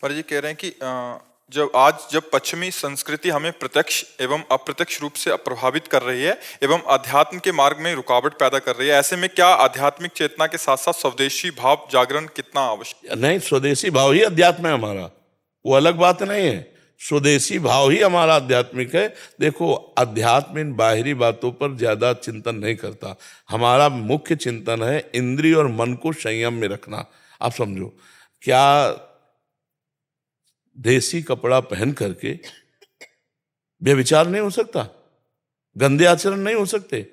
पर जी कह रहे हैं कि जब पश्चिमी संस्कृति हमें प्रत्यक्ष एवं अप्रत्यक्ष रूप से प्रभावित कर रही है एवं अध्यात्म के मार्ग में रुकावट पैदा कर रही है, ऐसे में क्या आध्यात्मिक चेतना के साथ साथ स्वदेशी भाव जागरण कितना आवश्यक? नहीं, स्वदेशी भाव ही अध्यात्म है हमारा, वो अलग बात नहीं है। स्वदेशी भाव ही हमारा आध्यात्मिक है। देखो, अध्यात्म इन बाहरी बातों पर ज्यादा चिंतन नहीं करता। हमारा मुख्य चिंतन है इंद्रिय और मन को संयम में रखना। आप समझो, क्या देसी कपड़ा पहन करके व्यभिचार नहीं हो सकता? गंदे आचरण नहीं हो सकते?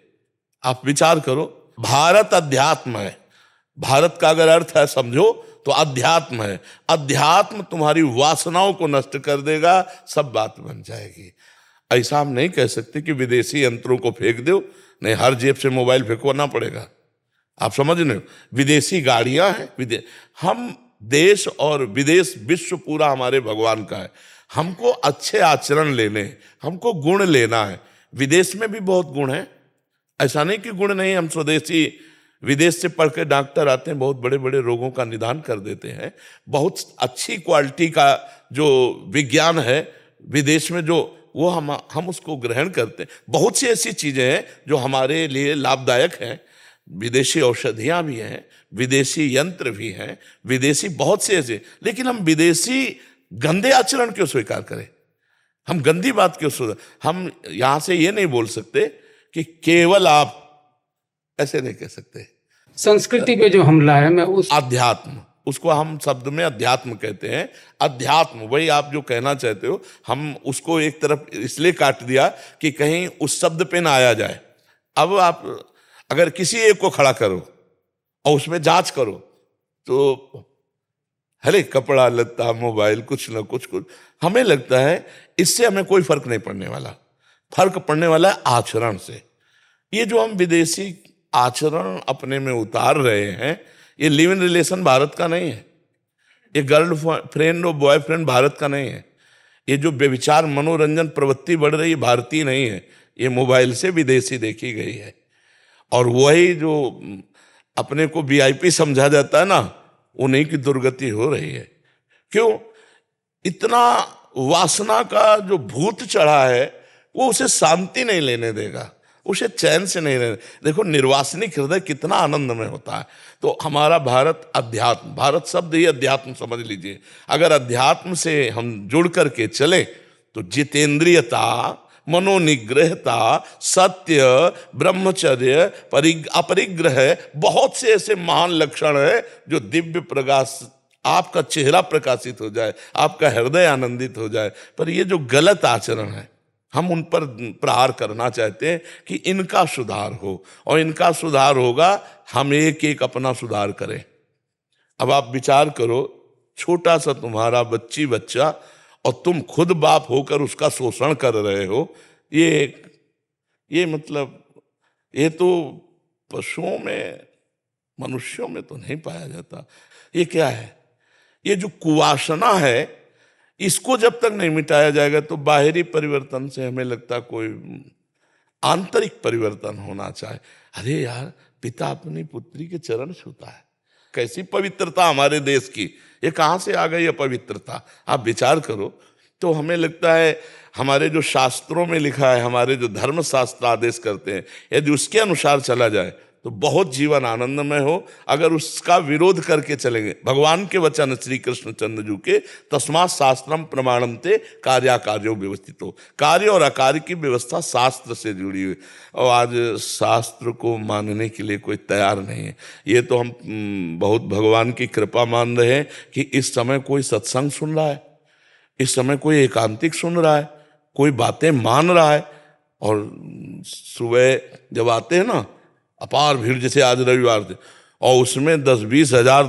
आप विचार करो, भारत अध्यात्म है। भारत का अगर अर्थ है समझो तो अध्यात्म है। अध्यात्म तुम्हारी वासनाओं को नष्ट कर देगा, सब बात बन जाएगी। ऐसा हम नहीं कह सकते कि विदेशी यंत्रों को फेंक दो, नहीं, हर जेब से मोबाइल फेंकवाना पड़ेगा। आप समझ रहे हो? विदेशी गाड़ियां हैं, हम देश और विदेश, विश्व पूरा हमारे भगवान का है। हमको अच्छे आचरण लेने, हमको गुण लेना है। विदेश में भी बहुत गुण है, ऐसा नहीं कि गुण नहीं। हम स्वदेशी, विदेश से पढ़ के डॉक्टर आते हैं, बहुत बड़े बड़े रोगों का निदान कर देते हैं। बहुत अच्छी क्वालिटी का जो विज्ञान है विदेश में, जो वो हम उसको ग्रहण करते हैं। बहुत सी ऐसी चीजें हैं जो हमारे लिए लाभदायक हैं। विदेशी औषधियां भी हैं, विदेशी यंत्र भी हैं, विदेशी बहुत से ऐसे। लेकिन हम विदेशी गंदे आचरण क्यों स्वीकार करें? हम गंदी बात क्यों हम यहां से ये नहीं बोल सकते कि केवल आप, ऐसे नहीं कह सकते। संस्कृति पे जो हमला है, मैं उस अध्यात्म, उसको हम शब्द में अध्यात्म कहते हैं। अध्यात्म, वही आप जो कहना चाहते हो, हम उसको एक तरफ इसलिए काट दिया कि कहीं उस शब्द पे ना आया जाए। अब आप अगर किसी एक को खड़ा करो और उसमें जांच करो तो हरे कपड़ा लत्ता मोबाइल कुछ ना कुछ हमें लगता है इससे हमें कोई फर्क नहीं पड़ने वाला। फर्क पड़ने वाला है आचरण से। ये जो हम विदेशी आचरण अपने में उतार रहे हैं, ये लिव इन रिलेशन भारत का नहीं है। ये गर्ल फ्रेंड और बॉयफ्रेंड भारत का नहीं है। ये जो व्यभिचार मनोरंजन प्रवृत्ति बढ़ रही है भारतीय नहीं है, ये मोबाइल से विदेशी देखी गई है। और वही जो अपने को वीआईपी समझा जाता है ना, उन्हीं की दुर्गति हो रही है। क्यों? इतना वासना का जो भूत चढ़ा है वो उसे शांति नहीं लेने देगा, उसे चैन से नहीं लेने। देखो, निर्वासनिक हृदय कितना आनंदमय होता है। तो हमारा भारत अध्यात्म, भारत शब्द ही अध्यात्म समझ लीजिए। अगर अध्यात्म से हम जुड़ करके चले तो जितेंद्रियता, मनोनिग्रहता, सत्य, ब्रह्मचर्य, अपरिग्रह, बहुत से ऐसे महान लक्षण है जो दिव्य प्रकाश, आपका चेहरा प्रकाशित हो जाए, आपका हृदय आनंदित हो जाए। पर ये जो गलत आचरण है, हम उन पर प्रहार करना चाहते हैं कि इनका सुधार हो, और इनका सुधार होगा हम एक एक अपना सुधार करें। अब आप विचार करो, छोटा सा तुम्हारा बच्चा और तुम खुद बाप होकर उसका शोषण कर रहे हो, ये मतलब ये तो पशुओं में, मनुष्यों में तो नहीं पाया जाता। ये क्या है? ये जो कुवासना है, इसको जब तक नहीं मिटाया जाएगा तो बाहरी परिवर्तन से हमें लगता कोई आंतरिक परिवर्तन होना चाहे। अरे यार, पिता अपनी पुत्री के चरण छूता है, कैसी पवित्रता हमारे देश की! ये कहाँ से आ गई अपवित्रता? आप विचार करो। तो हमें लगता है हमारे जो शास्त्रों में लिखा है, हमारे जो धर्म शास्त्र आदेश करते हैं, यदि उसके अनुसार चला जाए तो बहुत जीवन आनंदमय हो। अगर उसका विरोध करके चलेंगे, भगवान के वचन श्री कृष्ण चंद्र जी के, तस्मात् शास्त्रम प्रमाणन्ते कार्याकार्यो व्यवस्थितो, कार्य और अकार्य की व्यवस्था शास्त्र से जुड़ी हुई। और आज शास्त्र को मानने के लिए कोई तैयार नहीं है। ये तो हम बहुत भगवान की कृपा मान रहे हैं कि इस समय कोई सत्संग सुन रहा है, इस समय कोई एकांतिक सुन रहा है, कोई बातें मान रहा है। और सुबह जब आते हैं ना, अपार भीड़, जैसे आज रविवार थे, और उसमें 10-20 हजार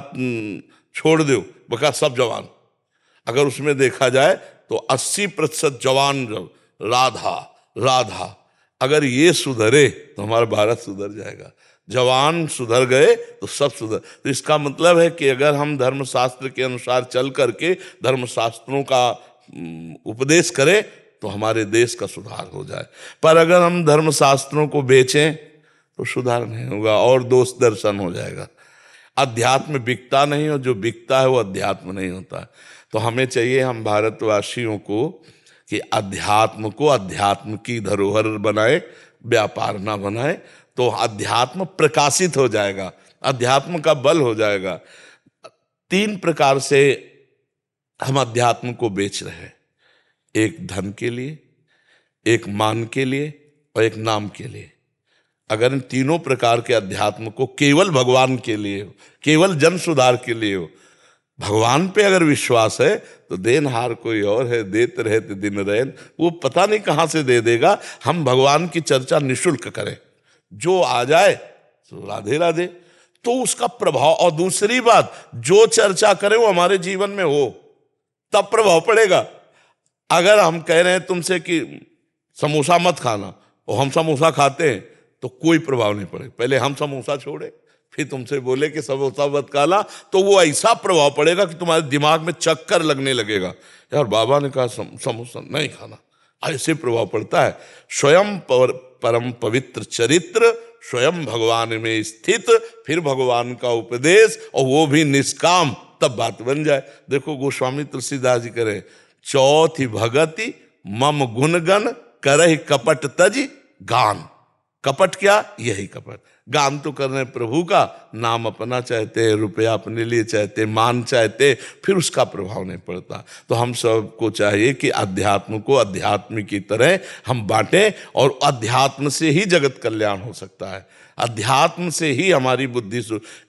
छोड़ दो, बका सब जवान। अगर उसमें देखा जाए तो 80% जवान राधा राधा। अगर ये सुधरे तो हमारा भारत सुधर जाएगा। जवान सुधर गए तो सब सुधर। तो इसका मतलब है कि अगर हम धर्मशास्त्र के अनुसार चल करके धर्मशास्त्रों का उपदेश करें तो हमारे देश का सुधार हो जाए। पर अगर हम धर्मशास्त्रों को बेचें तो सुधार नहीं होगा और दोष दर्शन हो जाएगा। अध्यात्म बिकता नहीं, और जो बिकता है वो अध्यात्म नहीं होता है। तो हमें चाहिए, हम भारतवासियों को, कि अध्यात्म को अध्यात्म की धरोहर बनाए, व्यापार ना बनाए, तो अध्यात्म प्रकाशित हो जाएगा, अध्यात्म का बल हो जाएगा। 3 प्रकार से हम अध्यात्म को बेच रहे हैं, एक धन के लिए, एक मान के लिए, और एक नाम के लिए। अगर इन तीनों प्रकार के अध्यात्म को केवल भगवान के लिए हो, केवल जन सुधार के लिए हो, भगवान पे अगर विश्वास है तो देनहार कोई और है, देत रहते दिन रैन, वो पता नहीं कहां से दे देगा। हम भगवान की चर्चा निशुल्क करें, जो आ जाए तो राधे राधे, तो उसका प्रभाव। और दूसरी बात, जो चर्चा करें वो हमारे जीवन में हो, तब प्रभाव पड़ेगा। अगर हम कह रहे हैं तुमसे कि समोसा मत खाना, और हम समोसा खाते हैं, तो कोई प्रभाव नहीं पड़ेगा। पहले हम समोसा छोड़े, फिर तुमसे बोले कि समोसा मत खाना, तो वो ऐसा प्रभाव पड़ेगा कि तुम्हारे दिमाग में चक्कर लगने लगेगा। यार बाबा ने कहा समोसा नहीं खाना, ऐसे प्रभाव पड़ता है। स्वयं परम पवित्र चरित्र, स्वयं भगवान में स्थित, फिर भगवान का उपदेश, और वो भी निष्काम, तब बात बन जाए। देखो गोस्वामी तुलसीदास जी करे, चौथी भगति मम गुणगण करहि कपट तज गान। कपट क्या? यही कपट। गान तो कर रहे प्रभु का, नाम अपना चाहते, रुपया अपने लिए चाहते, मान चाहते, फिर उसका प्रभाव नहीं पड़ता। तो हम सबको चाहिए कि अध्यात्म को अध्यात्म की तरह हम बांटें, और अध्यात्म से ही जगत कल्याण हो सकता है, अध्यात्म से ही हमारी बुद्धि।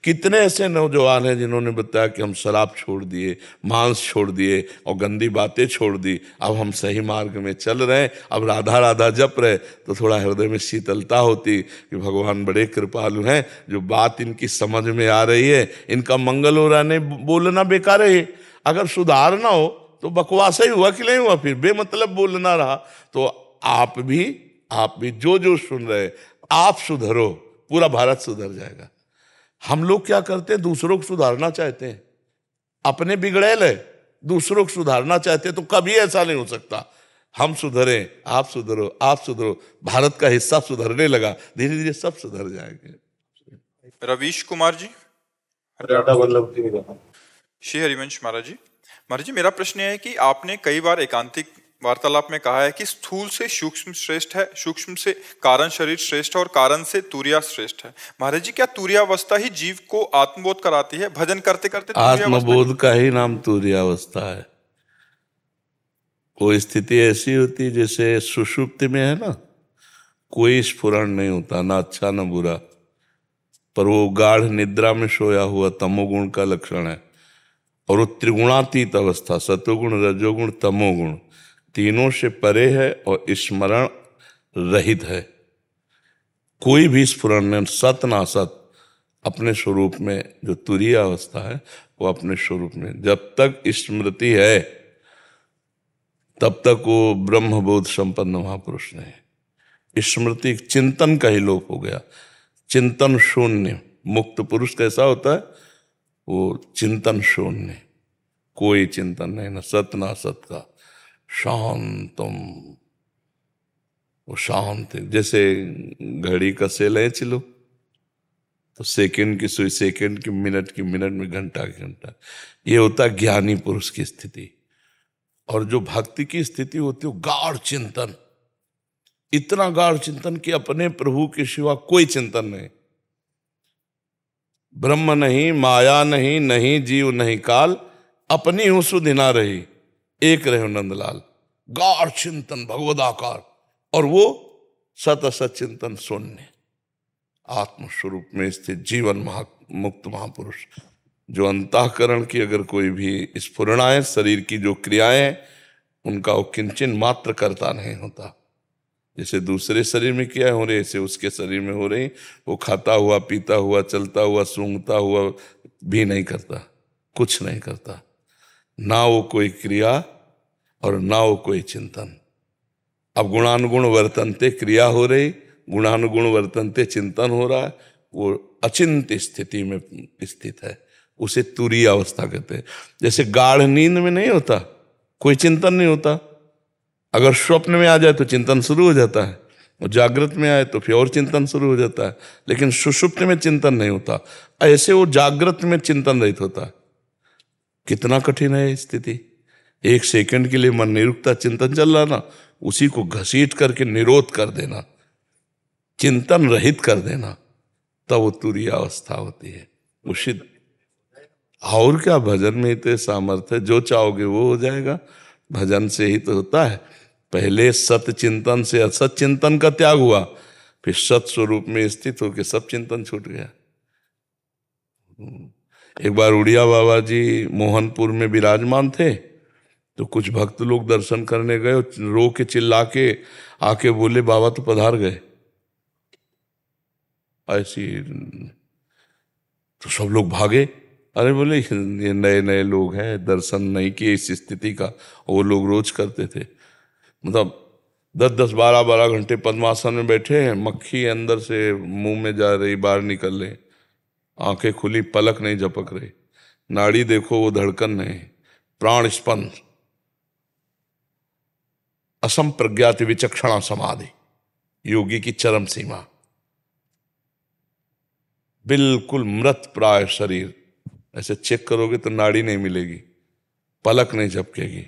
कितने ऐसे नौजवान हैं जिन्होंने बताया कि हम शराब छोड़ दिए, मांस छोड़ दिए, और गंदी बातें छोड़ दी, अब हम सही मार्ग में चल रहे हैं, अब राधा राधा जप रहे, तो थोड़ा हृदय में शीतलता होती कि भगवान बड़े कृपालु हैं, जो बात इनकी समझ में आ रही है, इनका मंगल हो रहा है, नहीं बोलना बेकार है। अगर सुधार ना हो तो बकवास ही हुआ कि नहीं हुआ, फिर बेमतलब बोलना रहा। तो आप भी जो सुन रहे, आप सुधरो, पूरा भारत सुधर जाएगा। हम लोग क्या करते हैं, दूसरों को सुधारना चाहते हैं, अपने बिगड़ैल है, दूसरों को सुधारना चाहते हैं, तो कभी ऐसा नहीं हो सकता। हम सुधरें, आप सुधरो, आप सुधरो, भारत का हिस्सा सुधरने लगा, धीरे धीरे सब सुधर जाएंगे। रवीश कुमार जी। राधा वल्लभ जी। श्री हरिवंश महाराज जी। महाराज जी, मेरा प्रश्न यह है कि आपने कई बार एकांतिक वार्तालाप में कहा है कि स्थूल से सूक्ष्म श्रेष्ठ है, सूक्ष्म से कारण शरीर श्रेष्ठ है, और कारण से तुरिया श्रेष्ठ है। महाराज जी, क्या तुरियावस्था ही जीव को आत्मबोध कराती है? भजन करते करते आत्मबोध का ही नाम तुरियावस्था है। वो स्थिति ऐसी होती है जैसे सुषुप्ति में है ना, कोई स्फुरण नहीं होता, ना अच्छा ना बुरा, पर वो गाढ़ निद्रा में सोया हुआ तमोगुण का लक्षण है। और वो त्रिगुणातीत अवस्था, सतोगुण रजोगुण तमोगुण, तीनों से परे है और स्मरण रहित है, कोई भी स्फुरण नहीं, सत ना सत, अपने स्वरूप में। जो तुरीय अवस्था है वो अपने स्वरूप में, जब तक स्मृति है तब तक वो ब्रह्मबोध संपन्न महापुरुष नहीं। स्मृति चिंतन का ही लोप हो गया, चिंतन शून्य। मुक्त पुरुष कैसा होता है? वो चिंतन शून्य, कोई चिंतन नहीं, न सत ना सत का, शांतम, वो शांत। जैसे घड़ी का सेल है, चलो तो सेकंड की सुई सेकंड की, मिनट की मिनट में, घंटा की घंटा। ये होता है ज्ञानी पुरुष की स्थिति। और जो भक्ति की स्थिति होती है, गाढ़ चिंतन, इतना गाढ़ चिंतन कि अपने प्रभु के सिवा कोई चिंतन नहीं, ब्रह्म नहीं, माया नहीं, नहीं जीव नहीं काल, अपनी हूं सुधि ना रही, एक रहे नंदलाल। गाढ़ चिंतन भगवदाकार, और वो सत असत चिंतन शून्य, आत्मस्वरूप में स्थित जीवन मुक्त महापुरुष। जो अंतःकरण की अगर कोई भी स्फुरणाएं, शरीर की जो क्रियाएं, उनका वो किंचन मात्र करता नहीं होता। जैसे दूसरे शरीर में क्रियाएं हो रही, ऐसे उसके शरीर में हो रही। वो खाता हुआ, पीता हुआ, चलता हुआ, सूंघता हुआ भी नहीं करता, कुछ नहीं करता, ना वो कोई क्रिया और ना वो कोई चिंतन। अब गुणानुगुण वर्तनते क्रिया हो रही, गुणानुगुण वर्तनते चिंतन हो रहा है, वो अचिंत्य स्थिति में स्थित है, उसे तुरीय अवस्था कहते हैं। जैसे गाढ़ नींद में नहीं होता, कोई चिंतन नहीं होता, अगर स्वप्न में आ जाए तो चिंतन शुरू हो जाता है। और जागृत में आए तो फिर और चिंतन शुरू हो जाता है, लेकिन सुषुप्ति में चिंतन नहीं होता। ऐसे वो जागृत में चिंतन रहित होता है। कितना कठिन है स्थिति। एक सेकंड के लिए मन नहीं रुकता, चिंतन चल रहा ना, उसी को घसीट करके निरोध कर देना, चिंतन रहित कर देना, तब वो तुरीय अवस्था होती है। उसी और क्या, भजन में इतने सामर्थ्य, जो चाहोगे वो हो जाएगा। भजन से ही तो होता है। पहले सत्य चिंतन से असत चिंतन का त्याग हुआ, फिर सत स्वरूप में स्थित होकर सब चिंतन छूट गया। एक बार उड़िया बाबा जी मोहनपुर में विराजमान थे, तो कुछ भक्त लोग दर्शन करने गए, रो के चिल्ला के आके बोले बाबा तो पधार गए। ऐसी तो सब लोग भागे। अरे बोले ये नए नए लोग हैं, दर्शन नहीं किए इस स्थिति का, वो लोग रोज करते थे। मतलब 10-10, 12-12 घंटे पद्मासन में बैठे हैं, मक्खी अंदर से मुंह में जा रही, बाहर निकल रही, आंखें खुली, पलक नहीं झपक रही, नाड़ी देखो वो धड़कन नहीं, प्राण स्पंद, असंप्रज्ञाति विचक्षणा समाधि, योगी की चरम सीमा, बिल्कुल मृत प्राय शरीर। ऐसे चेक करोगे तो नाड़ी नहीं मिलेगी, पलक नहीं झपकेगी,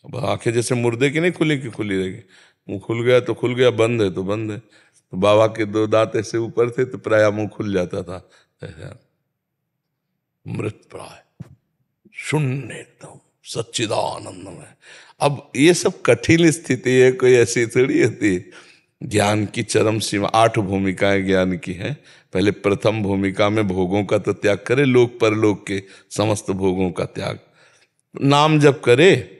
अब आंखें जैसे मुर्दे की नहीं खुली की खुली रहेगी। मुंह खुल गया तो खुल गया, बंद है तो बंद है। तो बाबा के 2 दांत ऐसे ऊपर थे तो प्राय मुंह खुल जाता था। मृत प्राय, शून्य, एकदम सच्चिदानंद में। अब ये सब कठिन स्थिति है, कोई ऐसी थोड़ी होती है। ज्ञान की चरम सीमा, 8 भूमिकाएं ज्ञान की हैं। पहले प्रथम भूमिका में भोगों का तो त्याग करे, लोक परलोक के समस्त भोगों का त्याग, नाम जप करे,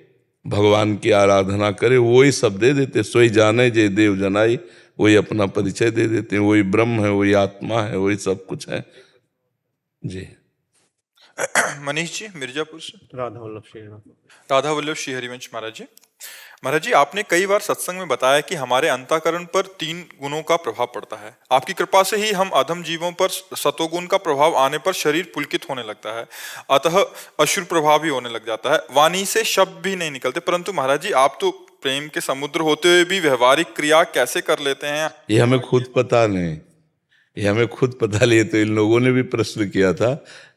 भगवान की आराधना करे, वही सब दे देते। सोई जाने जय देव जनाई, वही अपना परिचय दे देते हैं, वही ब्रह्म है, वही आत्मा है, वही सब कुछ है जी। मनीष जी मिर्जापुर से। राधा वल्लभ श्री राधा वल्लभ श्री हरिवंश महाराज जी। महाराज जी, आपने कई बार सत्संग में बताया कि हमारे अंतःकरण पर 3 गुणों का प्रभाव पड़ता है। आपकी कृपा से ही हम अधम जीवों पर सतोगुण का प्रभाव आने पर शरीर पुलकित होने लगता है, अतः अशुर प्रभाव भी होने लग जाता है, वाणी से शब्द भी नहीं निकलते। परंतु महाराज जी, आप तो प्रेम के समुद्र होते हुए भी व्यवहारिक क्रिया कैसे कर लेते हैं? ये हमें खुद पता नहीं, ये हमें खुद पता नहीं। तो इन लोगों ने भी प्रश्न किया था,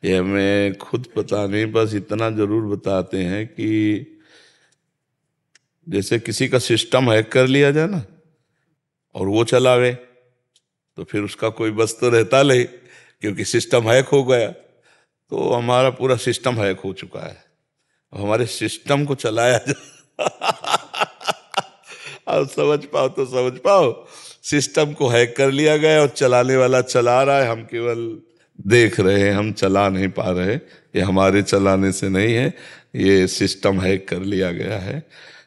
ये हमें खुद पता नहीं। बस इतना जरूर बताते हैं कि जैसे किसी का सिस्टम हैक कर लिया जाए ना, और वो चलावे, तो फिर उसका कोई बस तो रहता नहीं, क्योंकि सिस्टम हैक हो गया। तो हमारा पूरा सिस्टम हैक हो चुका है, हमारे सिस्टम को चलाया जाए। अब समझ पाओ तो समझ पाओ, सिस्टम को हैक कर लिया गया और चलाने वाला चला रहा है, हम केवल देख रहे हैं, हम चला नहीं पा रहे। ये हमारे चलाने से नहीं है, ये सिस्टम हैक कर लिया गया है।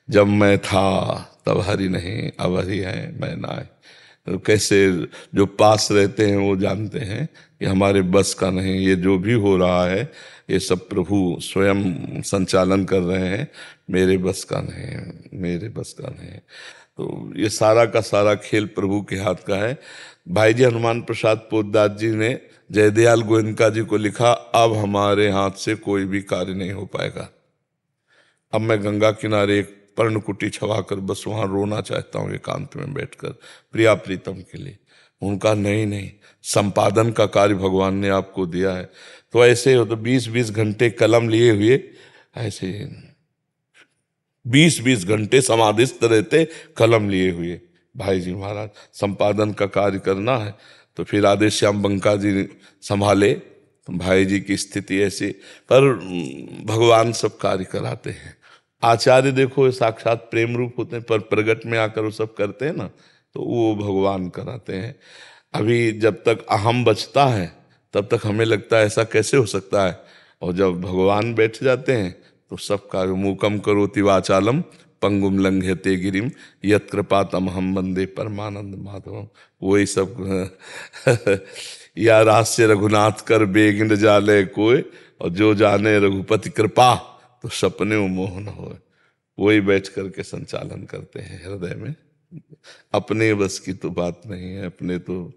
जब मैं था तब हरि नहीं, अब हरि है मैं ना है। तो कैसे जो पास रहते हैं वो जानते हैं कि हमारे बस का नहीं, ये जो भी हो रहा है ये सब प्रभु स्वयं संचालन कर रहे हैं, मेरे बस का नहीं, मेरे बस का नहीं। तो ये सारा का सारा खेल प्रभु के हाथ का है। भाई जी हनुमान प्रसाद पोद्दार जी ने जयदयाल गोयनका जी को लिखा, अब हमारे हाथ से कोई भी कार्य नहीं हो पाएगा। अब मैं गंगा किनारे एक पर्णकुटी छवाकर बस वहां रोना चाहता हूँ एकांत में बैठकर, प्रिया प्रीतम के लिए। उनका नहीं, संपादन का कार्य भगवान ने आपको दिया है। तो ऐसे हो तो 20-20 घंटे कलम लिए हुए, ऐसे 20-20 घंटे समाधिस्थ रहते कलम लिए हुए। भाई जी महाराज संपादन का कार्य करना है, तो फिर आदेश श्याम बंका जी संभाले। तो भाई जी की स्थिति ऐसी, पर भगवान सब कार्य कराते हैं। आचार्य देखो साक्षात प्रेम रूप होते हैं, पर प्रगट में आकर वो सब करते हैं ना, तो वो भगवान कराते हैं। अभी जब तक अहम बचता है तब तक हमें लगता है ऐसा कैसे हो सकता है, और जब भगवान बैठ जाते हैं तो सब कार्य। मूकम करोति वाचालम पंगुम लंघयते गिरिम यत् कृपातमहं वंदे परमानंद माधवम। वही सब या रास्य रघुनाथ कर बेगिन जाले कोय, और जो जाने रघुपति कृपा तो सपने मोह न होए। वही बैठ करके संचालन करते हैं हृदय में। अपने बस की तो बात नहीं है, अपने तो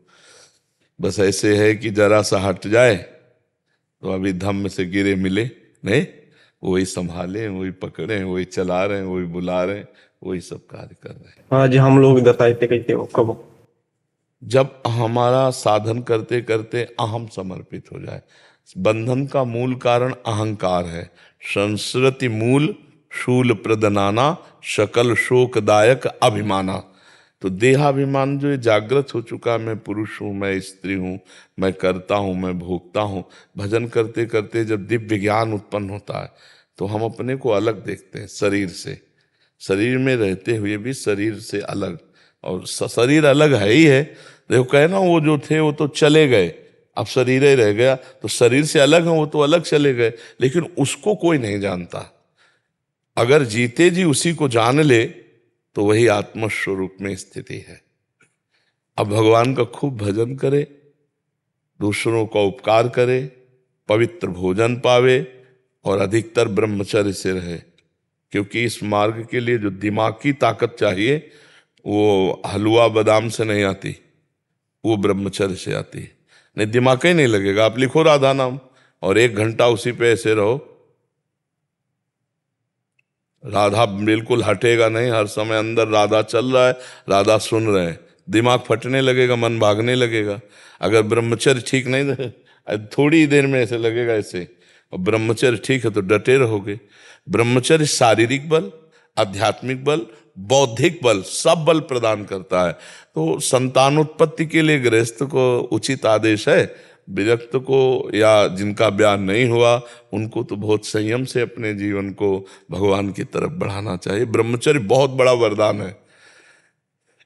बस ऐसे है कि जरा सा हट जाए तो अभी धम्म से गिरे मिले नहीं, वही संभाले, वही पकड़े, वही चला रहे हैं, वही बुला रहे हैं, वही सब कार्य कर रहे हैं। आज हम लोग दर्शाते कहते हो कब जब हमारा साधन करते करते अहम समर्पित हो जाए। बंधन का मूल कारण अहंकार है। संस्कृति मूल शूल प्रदनाना, सकल शोकदायक अभिमाना। तो देहाभिमान जो जागृत हो चुका, मैं पुरुष हूँ, मैं स्त्री हूँ, मैं करता हूँ, मैं भोगता हूँ, भजन करते करते जब दिव्य ज्ञान उत्पन्न होता है तो हम अपने को अलग देखते हैं शरीर से। शरीर में रहते हुए भी शरीर से अलग, और शरीर अलग है ही है। देखो कहे ना, वो जो थे वो तो चले गए, अब शरीर ही रह गया, तो शरीर से अलग है, वो तो अलग चले गए, लेकिन उसको कोई नहीं जानता। अगर जीते जी उसी को जान ले तो वही आत्मस्वरूप में स्थिति है। अब भगवान का खूब भजन करे, दूसरों का उपकार करे, पवित्र भोजन पावे और अधिकतर ब्रह्मचर्य से रहे, क्योंकि इस मार्ग के लिए जो दिमाग की ताकत चाहिए वो हलवा बादाम से नहीं आती, वो ब्रह्मचर्य से आती है। नहीं दिमाग ही नहीं लगेगा। आप लिखो राधा नाम और 1 घंटा उसी पे ऐसे रहो, राधा बिल्कुल हटेगा नहीं। हर समय अंदर राधा चल रहा है, राधा सुन रहे हैं, दिमाग फटने लगेगा, मन भागने लगेगा। अगर ब्रह्मचर्य ठीक नहीं रहे, थोड़ी देर में ऐसे लगेगा ऐसे, और ब्रह्मचर्य ठीक है तो डटे रहोगे। ब्रह्मचर्य शारीरिक बल, आध्यात्मिक बल, बौद्धिक बल, सब बल प्रदान करता है। तो संतानोत्पत्ति के लिए गृहस्थ को उचित आदेश है। विरक्त को या जिनका ब्याह नहीं हुआ उनको तो बहुत संयम से अपने जीवन को भगवान की तरफ बढ़ाना चाहिए। ब्रह्मचर्य बहुत बड़ा वरदान है।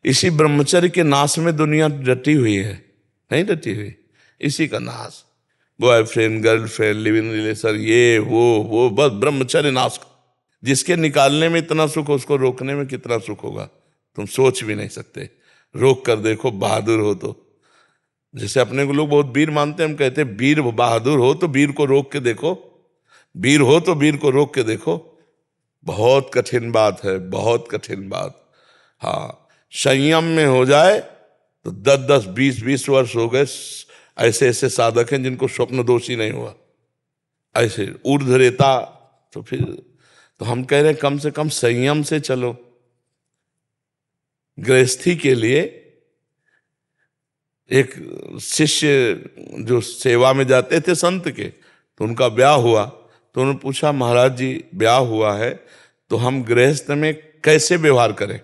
इसी ब्रह्मचर्य के नाश में दुनिया डटी हुई है, नहीं डटी हुई, इसी का नाश। Boyfriend, girlfriend, live in relation, ये वो बस ब्रह्मचर्य नाश। जिसके निकालने में इतना सुख, उसको रोकने में कितना सुख होगा तुम सोच भी नहीं सकते। रोक कर देखो, बहादुर हो तो। जैसे अपने को लोग बहुत वीर मानते हैं, हम कहते हैं वीर बहादुर हो तो वीर को रोक के देखो, वीर हो तो वीर को रोक के देखो। बहुत कठिन बात है, बहुत कठिन बात। हाँ, संयम में हो जाए तो 10-10, 20-20 वर्ष हो गए। ऐसे ऐसे साधक हैं जिनको स्वप्न दोषी नहीं हुआ, ऐसे ऊर्ध्वरेता। तो फिर तो हम कह रहे हैं कम से कम संयम से चलो। गृहस्थी के लिए एक शिष्य जो सेवा में जाते थे संत के, तो उनका ब्याह हुआ, तो उन्होंने पूछा महाराज जी ब्याह हुआ है तो हम गृहस्थ में कैसे व्यवहार करें,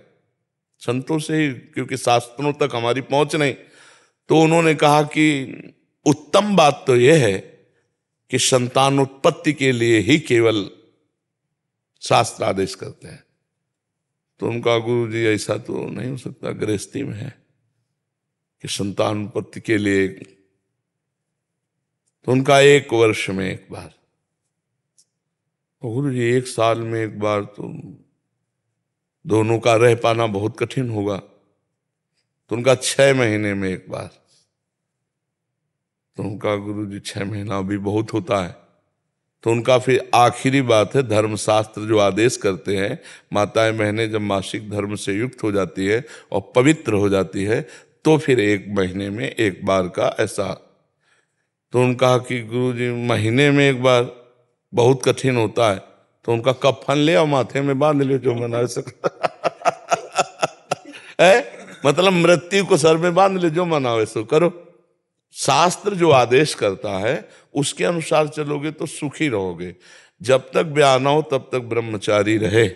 संतों से ही, क्योंकि शास्त्रों तक हमारी पहुंच नहीं। तो उन्होंने कहा कि उत्तम बात तो यह है कि संतानोत्पत्ति के लिए ही केवल शास्त्र आदेश करते हैं। तो उनका गुरु जी ऐसा तो नहीं हो सकता, गृहस्थी में है कि संतान उत्पत्ति के लिए। तो उनका 1 वर्ष में एक बार, गुरु जी 1 साल में एक बार तो दोनों का रह पाना बहुत कठिन होगा। तो उनका 6 महीने में एक बार। तो उनका गुरु जी 6 महीना भी बहुत होता है। तो उनका फिर आखिरी बात है, धर्मशास्त्र जो आदेश करते हैं, माताएं बहनें जब मासिक धर्म से युक्त हो जाती है और पवित्र हो जाती है तो फिर 1 महीने में एक बार का ऐसा। तो उन्होंने कहा कि गुरुजी महीने में एक बार बहुत कठिन होता है। तो उनका कफन ले और माथे में बांध ले, जो मना सकता है, मतलब मृत्यु को सर में बांध ले, जो मना वैसे करो। शास्त्र जो आदेश करता है उसके अनुसार चलोगे तो सुखी रहोगे। जब तक ब्याह ना हो तब तक ब्रह्मचारी रहे।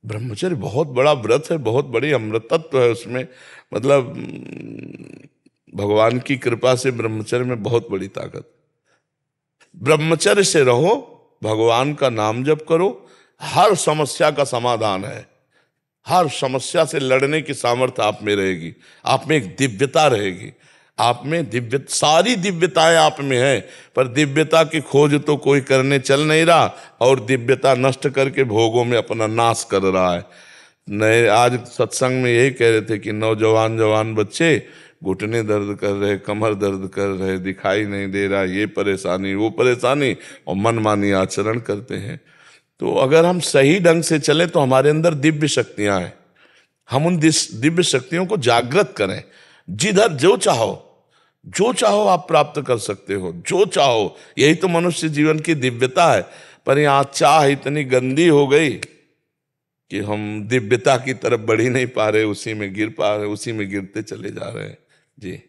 ब्रह्मचर्य बहुत बड़ा व्रत है, बहुत बड़ी अमृतत्व है उसमें। मतलब भगवान की कृपा से ब्रह्मचर्य में बहुत बड़ी ताकत। ब्रह्मचर्य से रहो, भगवान का नाम जप करो, हर समस्या का समाधान है। हर समस्या से लड़ने की सामर्थ्य आप में रहेगी, आप में एक दिव्यता रहेगी, आप में दिव्य, सारी दिव्यताएं आप में है। पर दिव्यता की खोज तो कोई करने चल नहीं रहा और दिव्यता नष्ट करके भोगों में अपना नाश कर रहा है। नए आज सत्संग में यही कह रहे थे कि नौजवान जवान बच्चे घुटने दर्द कर रहे, कमर दर्द कर रहे, दिखाई नहीं दे रहा, ये परेशानी वो परेशानी, और मनमानी आचरण करते हैं। तो अगर हम सही ढंग से चलें तो हमारे अंदर दिव्य शक्तियां हैं। हम उन दिव्य शक्तियों को जागृत करें, जिधर जो चाहो। जो चाहो आप प्राप्त कर सकते हो, जो चाहो। यही तो मनुष्य जीवन की दिव्यता है। पर यहाँ चाह इतनी गंदी हो गई कि हम दिव्यता की तरफ बढ़ ही नहीं पा रहे, उसी में गिर पा रहे, उसी में गिरते चले जा रहे हैं जी।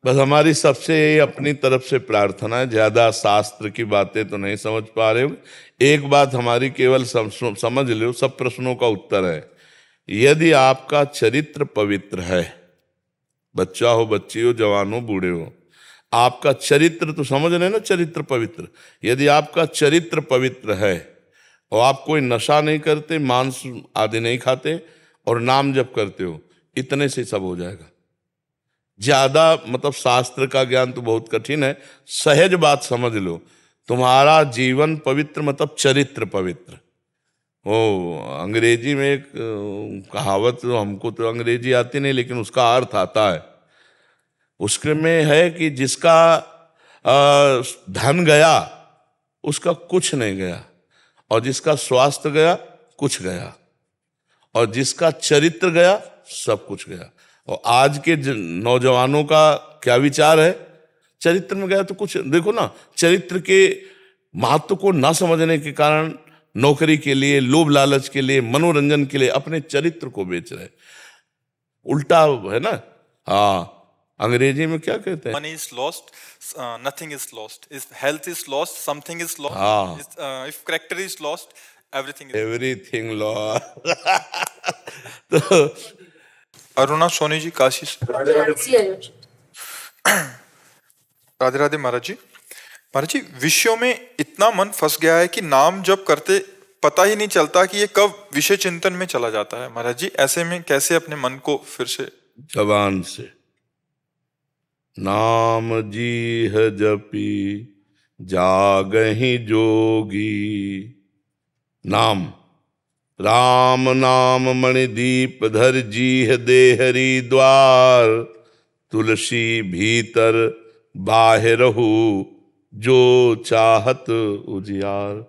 बस हमारी सबसे अपनी तरफ से प्रार्थना है, ज्यादा शास्त्र की बातें तो नहीं समझ पा रहे हो। एक बात हमारी केवल समझ लो, सब प्रश्नों का उत्तर है। यदि आपका चरित्र पवित्र है, बच्चा हो, बच्ची हो, जवान हो, बूढ़े हो, आपका चरित्र तो समझ रहे ना, चरित्र पवित्र। यदि आपका चरित्र पवित्र है और आप कोई नशा नहीं करते, मांस आदि नहीं खाते और नाम जप करते हो, इतने से सब हो जाएगा। ज्यादा मतलब शास्त्र का ज्ञान तो बहुत कठिन है, सहज बात समझ लो। तुम्हारा जीवन पवित्र मतलब चरित्र पवित्र। ओ अंग्रेजी में एक कहावत, हमको तो अंग्रेजी आती नहीं लेकिन उसका अर्थ आता है। उसके में है कि जिसका धन गया उसका कुछ नहीं गया, और जिसका स्वास्थ्य गया कुछ गया, और जिसका चरित्र गया सब कुछ गया। और आज के नौजवानों का क्या विचार है, चरित्र में गया तो कुछ। देखो ना, चरित्र के महत्व को ना समझने के कारण नौकरी के लिए, लोभ लालच के लिए, मनोरंजन के लिए अपने चरित्र को बेच रहे। उल्टा है ना। हाँ, अंग्रेजी में क्या कहते हैं? Money is lost, nothing is lost. If health is lost, something is lost. हाँ। If character is lost, everything is. Everything lost. तो अरुणा सोनी जी, काशी से। राधे राधे महाराज जी। महाराज जी, विषयों में इतना मन फंस गया है कि नाम जब करते पता ही नहीं चलता कि ये कब विषय चिंतन में चला जाता है। महाराज जी, ऐसे में कैसे अपने मन को फिर से? जबान से नाम जी है जपी जागहि जोगी, नाम राम नाम मणिदीप धर जी है देहरी द्वार, तुलसी भीतर बाहिरहु जो चाहत उजियार।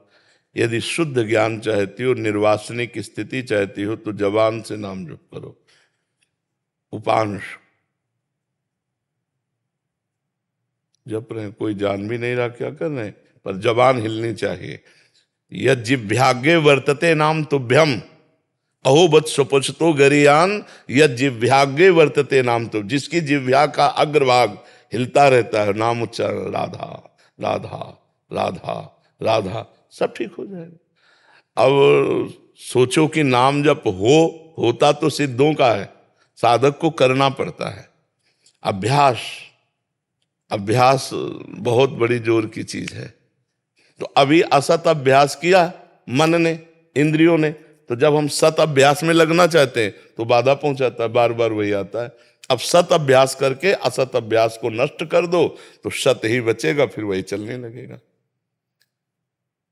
यदि शुद्ध ज्ञान चाहती हो, निर्वासनिक स्थिति चाहती हो, तो जबान से नाम जप करो। उपांश जप रहे हैं, कोई जान भी नहीं रहा क्या कर रहे हैं, पर जबान हिलनी चाहिए। यद जिह्वाग्ये वर्तते नाम तुभ्यम अहो बत सुपचतो गरियान, यद जिह्वाग्ये वर्तते नाम तो, जिसकी जिह्वा का अग्रभाग हिलता रहता है, नाम उच्चारण राधा राधा राधा राधा, सब ठीक हो जाएगा। अब सोचो कि नाम जप होता तो सिद्धों का है, साधक को करना पड़ता है। अभ्यास, अभ्यास बहुत बड़ी जोर की चीज है। तो अभी असत अभ्यास किया मन ने, इंद्रियों ने, तो जब हम सत अभ्यास में लगना चाहते हैं तो बाधा पहुंचाता है, बार बार वही आता है। अब सत अभ्यास करके असत अभ्यास को नष्ट कर दो तो सत ही बचेगा, फिर वही चलने लगेगा।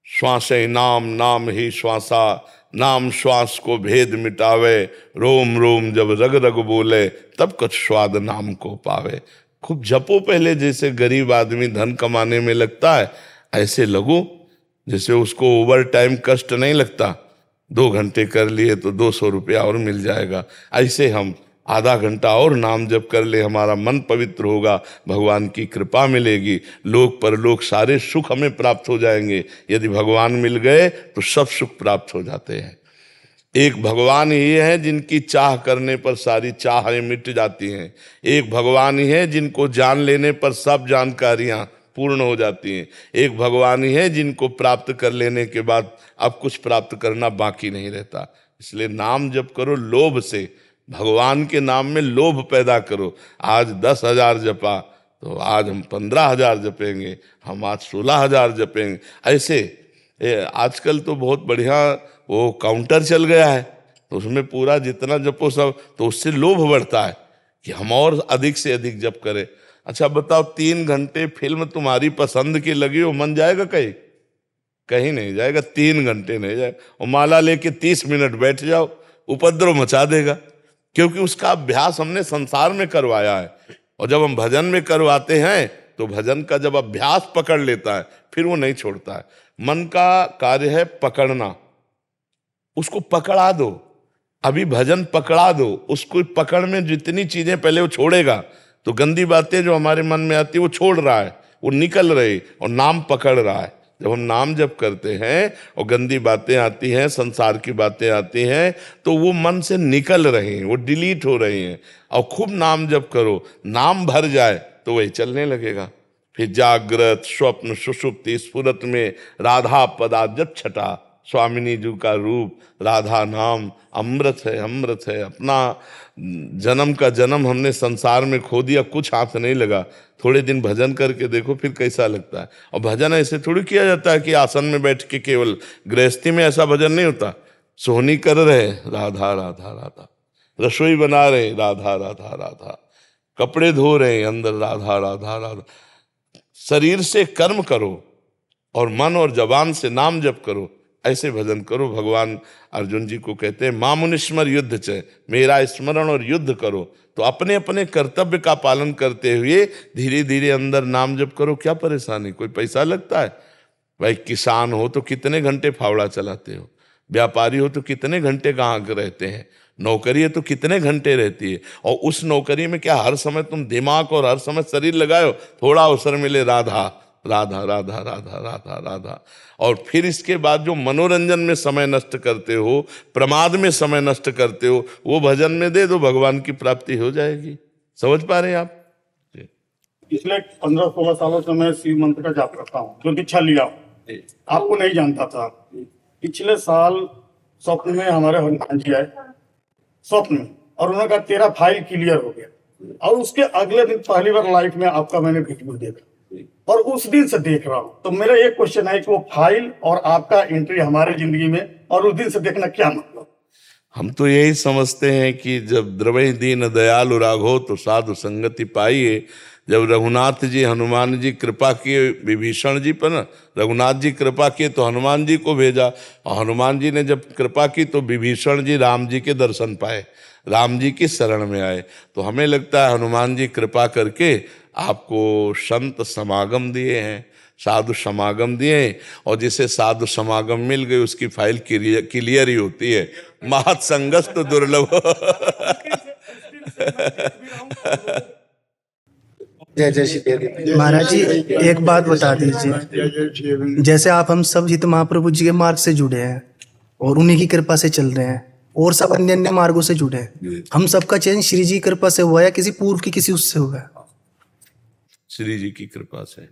श्वास ही नाम, नाम ही श्वासा, नाम श्वास को भेद मिटावे, रोम रोम जब रग रग बोले, तब कुछ स्वाद नाम को पावे। खूब जपो पहले, जैसे गरीब आदमी धन कमाने में लगता है, ऐसे लगो जैसे उसको ओवर टाइम कष्ट नहीं लगता। 2 घंटे कर लिए तो 200 रुपया और मिल जाएगा। ऐसे हम आधा घंटा और नाम जप कर ले, हमारा मन पवित्र होगा, भगवान की कृपा मिलेगी, लोक परलोक सारे सुख हमें प्राप्त हो जाएंगे। यदि भगवान मिल गए तो सब सुख प्राप्त हो जाते हैं। एक भगवान ही है जिनकी चाह करने पर सारी चाहें मिट जाती हैं। एक भगवान ही है जिनको जान लेने पर सब जानकारियां पूर्ण हो जाती हैं। एक भगवान ही है जिनको प्राप्त कर लेने के बाद अब कुछ प्राप्त करना बाकी नहीं रहता। इसलिए नाम जप करो लोभ से, भगवान के नाम में लोभ पैदा करो। आज 10,000 जपा तो आज हम 15,000 जपेंगे, हम आज 16,000 जपेंगे। ऐसे आजकल तो बहुत बढ़िया वो काउंटर चल गया है, तो उसमें पूरा जितना जपो सब, तो उससे लोभ बढ़ता है कि हम और अधिक से अधिक जप करें। अच्छा बताओ, 3 घंटे फिल्म तुम्हारी पसंद की लगी हो, मन जाएगा कहीं? कहीं नहीं जाएगा, 3 घंटे नहीं जाएगा। और माला लेके 30 मिनट बैठ जाओ, उपद्रव मचा देगा, क्योंकि उसका अभ्यास हमने संसार में करवाया है। और जब हम भजन में करवाते हैं तो भजन का जब अभ्यास पकड़ लेता है फिर वो नहीं छोड़ता है। मन का कार्य है पकड़ना, उसको पकड़ा दो। अभी भजन पकड़ा दो, उसको पकड़ में जितनी चीजें पहले वो छोड़ेगा, तो गंदी बातें जो हमारे मन में आती है वो छोड़ रहा है, वो निकल रही और नाम पकड़ रहा है। जब हम नाम जप करते हैं और गंदी बातें आती हैं, संसार की बातें आती हैं, तो वो मन से निकल रही हैं, वो डिलीट हो रही हैं। और खूब नाम जप करो, नाम भर जाए तो वही चलने लगेगा। फिर जागृत स्वप्न सुषुप्ति स्फुरत में राधा पदा जब छटा, स्वामिनी जी का रूप राधा नाम अमृत है, अमृत है। अपना जन्म का जन्म हमने संसार में खो दिया, कुछ हाथ नहीं लगा। थोड़े दिन भजन करके देखो फिर कैसा लगता है। और भजन ऐसे थोड़ी किया जाता है कि आसन में बैठ के केवल, गृहस्थी में ऐसा भजन नहीं होता। सोहनी कर रहे राधा राधा राधा, रसोई बना रहे राधा राधा राधा, कपड़े धो रहे अंदर राधा राधा राधा। शरीर से कर्म करो और मन और जबान से नाम जप करो, ऐसे भजन करो। भगवान अर्जुन जी को कहते हैं मामुनिस्मर युद्ध च, मेरा स्मरण और युद्ध करो। तो अपने अपने कर्तव्य का पालन करते हुए धीरे धीरे अंदर नाम जप करो। क्या परेशानी, कोई पैसा लगता है? भाई किसान हो तो कितने घंटे फावड़ा चलाते हो, व्यापारी हो तो कितने घंटे कहाँ रहते हैं, नौकरी है तो कितने घंटे रहती है। और उस नौकरी में क्या हर समय तुम दिमाग और हर समय शरीर लगाओ? थोड़ा अवसर मिले राधा राधा राधा राधा राधा राधा। और फिर इसके बाद जो मनोरंजन में समय नष्ट करते हो, प्रमाद में समय नष्ट करते हो, वो भजन में दे दो, भगवान की प्राप्ति हो जाएगी। समझ पा रहे हैं आप? पिछले 15-16 सालों से मैं शिव मंत्र का जाप करता हूँ, जो दीक्षा लिया हूँ। आपको नहीं जानता था। पिछले साल स्वप्न में हमारे हनुमान जी आए स्वप्न में, और उन्होंने कहा तेरा फाइल क्लियर हो गया। और उसके अगले दिन पहली बार लाइफ में आपका मैंने वीडियो देखा, और उस दिन से देख रहा हूँ। तो मेरा एक क्वेश्चन है कि वो फाइल और आपका एंट्री हमारे जिंदगी में और उस दिन से देखना क्या मतलब? हम तो यही समझते हैं कि जब द्रवै दीन दयालु राघो तो साधु संगति पाइए। जब रघुनाथ जी हनुमान जी कृपा किए विभीषण जी पर, रघुनाथ जी कृपा किए तो हनुमान जी को भेजा, और हनुमान जी ने जब कृपा की तो विभीषण जी राम जी के दर्शन पाए, राम जी की शरण में आए। तो हमें लगता है हनुमान जी कृपा करके आपको संत समागम दिए हैं, साधु समागम दिए, और जिसे साधु समागम मिल गए उसकी फाइल क्लियर ही होती है। महत संगत तो दुर्लभ। जय जय श्री महाराज जी, एक बात बता दीजिए। जैसे आप हम सब हित महाप्रभु जी के मार्ग से जुड़े हैं और उन्हीं की कृपा से चल रहे हैं, और सब अन्य अन्य मार्गों से जुड़े हैं। हम सबका चयन श्री जी की कृपा से हुआ या किसी पूर्व की किसी उससे हुआ है? श्री जी की कृपा से।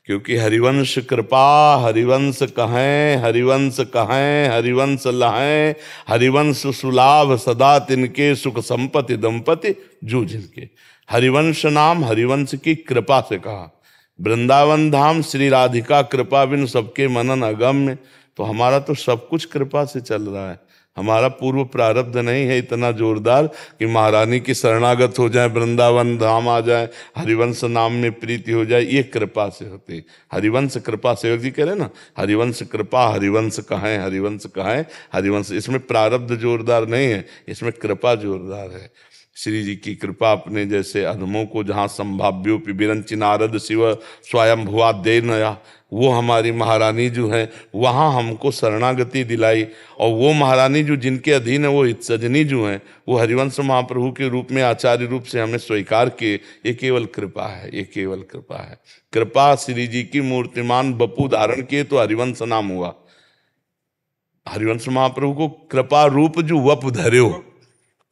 क्योंकि हरिवंश कृपा हरिवंश कहें, हरिवंश कहें हरिवंश लहें, हरिवंश सुलाभ सदा तिनके, सुख संपत्ति दंपति जू जिनके। हरिवंश नाम हरिवंश की कृपा से कहा। वृंदावन धाम श्री राधिका कृपा बिन सबके मनन अगम्य। तो हमारा तो सब कुछ कृपा से चल रहा है। हमारा पूर्व प्रारब्ध नहीं है इतना जोरदार कि महारानी की शरणागत हो जाए, वृंदावन धाम आ जाए, हरिवंश नाम में प्रीति हो जाए। ये कृपा से होती, हरिवंश कृपा। सेवक जी कह रहे ना, हरिवंश कृपा हरिवंश कहें, हरिवंश कहें हरिवंश। इसमें प्रारब्ध जोरदार नहीं है, इसमें कृपा जोरदार है। श्री जी की कृपा अपने जैसे अधमों को जहाँ संभाव्योपि विरंचि नारद शिव स्वयं भुआ दे नया, वो हमारी महारानी जो है वहाँ हमको शरणागति दिलाई। और वो महारानी जो जिनके अधीन है वो हितसजनी जो हैं, वो हरिवंश महाप्रभु के रूप में आचार्य रूप से हमें स्वीकार किए। ये केवल कृपा है, ये केवल कृपा है। कृपा श्री जी की मूर्तिमान बपू धारण किए तो हरिवंश नाम हुआ। हरिवंश महाप्रभु को कृपा रूप जो वप धर्यो,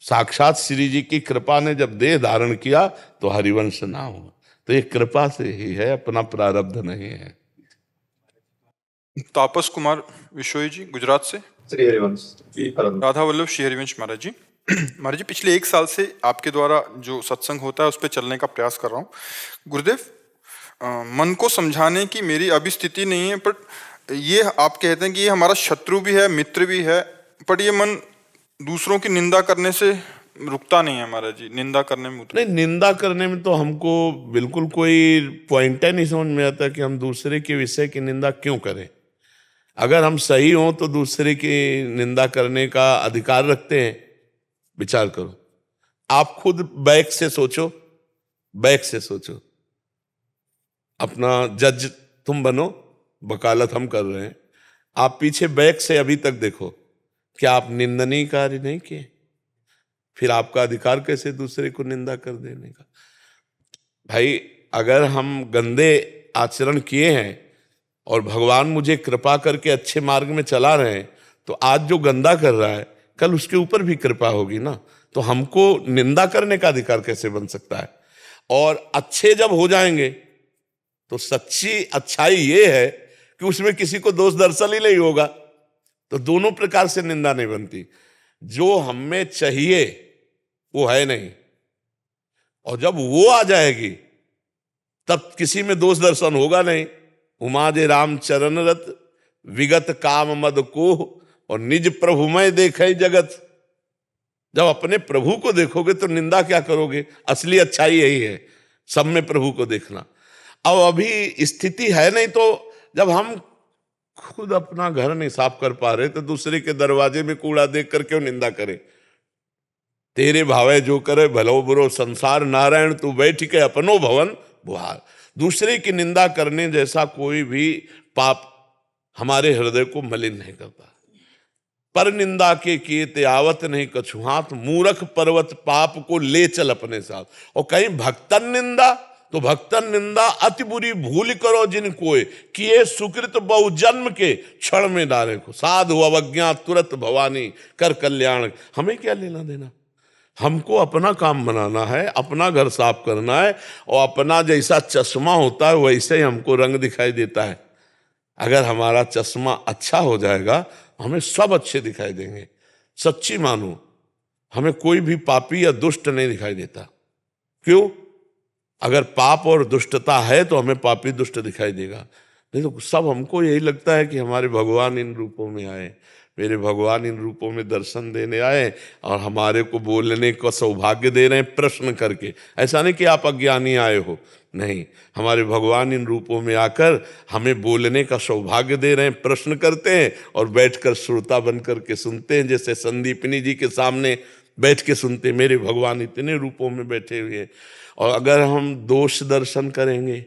साक्षात श्री जी की कृपा ने जब देह धारण किया तो हरिवंश नाम हुआ। तो ये कृपा से ही है, अपना प्रारब्ध नहीं है। तापस कुमार विश्वई जी गुजरात से। श्री हरिवंश राधा वल्लभ श्री हरिवंश महाराज जी। महाराज जी, पिछले 1 साल से आपके द्वारा जो सत्संग होता है उस पर चलने का प्रयास कर रहा हूँ। गुरुदेव, मन को समझाने की मेरी अभी स्थिति नहीं है, पर ये आप कहते हैं कि ये हमारा शत्रु भी है मित्र भी है, पर ये मन दूसरों की निंदा करने से रुकता नहीं है महाराज जी। निंदा करने में नहीं, निंदा करने में तो हमको बिल्कुल कोई पॉइंट नहीं समझ में आता कि हम दूसरे के विषय की निंदा क्यों करें। अगर हम सही हों तो दूसरे की निंदा करने का अधिकार रखते हैं। विचार करो, आप खुद बैक से सोचो, बैक से सोचो, अपना जज तुम बनो, वकालत हम कर रहे हैं। आप पीछे बैक से अभी तक देखो, क्या आप निंदनीय कार्य नहीं किए? फिर आपका अधिकार कैसे दूसरे को निंदा कर देने का? भाई अगर हम गंदे आचरण किए हैं और भगवान मुझे कृपा करके अच्छे मार्ग में चला रहे हैं, तो आज जो गंदा कर रहा है कल उसके ऊपर भी कृपा होगी ना। तो हमको निंदा करने का अधिकार कैसे बन सकता है? और अच्छे जब हो जाएंगे तो सच्ची अच्छाई ये है कि उसमें किसी को दोष दर्शन ही नहीं होगा, तो दोनों प्रकार से निंदा नहीं बनती। जो हमें चाहिए वो है नहीं, और जब वो आ जाएगी तब किसी में दोष दर्शन होगा नहीं। उमा जे राम चरण रत विगत काम मद को और निज प्रभु में देखे जगत। जब अपने प्रभु को देखोगे तो निंदा क्या करोगे? असली अच्छाई यही है, सब में प्रभु को देखना। अब अभी स्थिति है नहीं, तो जब हम खुद अपना घर नहीं साफ कर पा रहे तो दूसरे के दरवाजे में कूड़ा देख कर क्यों निंदा करें? तेरे भावे जो करे भलो बुरो संसार नारायण, तू बैठ के अपनो भवन बुहार। दूसरे की निंदा करने जैसा कोई भी पाप हमारे हृदय को मलिन नहीं करता। पर निंदा के किए ते आवत नहीं कछु हाथ, मूर्ख पर्वत पाप को ले चल अपने साथ। और कहीं भक्तन निंदा, तो भक्तन निंदा अति बुरी भूल करो जिन कोय, किए सुकृत बहु जन्म के क्षण में डाले को। साधु अवज्ञा तुरंत भवानी कर कल्याण। हमें क्या लेना देना? हमको अपना काम बनाना है, अपना घर साफ करना है, और अपना जैसा चश्मा होता है वैसे ही हमको रंग दिखाई देता है। अगर हमारा चश्मा अच्छा हो जाएगा हमें सब अच्छे दिखाई देंगे। सच्ची मानो, हमें कोई भी पापी या दुष्ट नहीं दिखाई देता। क्यों? अगर पाप और दुष्टता है तो हमें पापी दुष्ट दिखाई देगा, नहीं तो सब हमको यही लगता है कि हमारे भगवान इन रूपों में आए, मेरे भगवान इन रूपों में दर्शन देने आए और हमारे को बोलने का सौभाग्य दे रहे हैं प्रश्न करके। ऐसा नहीं कि आप अज्ञानी आए हो, नहीं, हमारे भगवान इन रूपों में आकर हमें बोलने का सौभाग्य दे रहे हैं, प्रश्न करते हैं और बैठकर श्रोता बन करके सुनते हैं। जैसे संदीपनी जी के सामने बैठ के सुनते, मेरे भगवान इतने रूपों में बैठे हुए हैं। और अगर हम दोष दर्शन करेंगे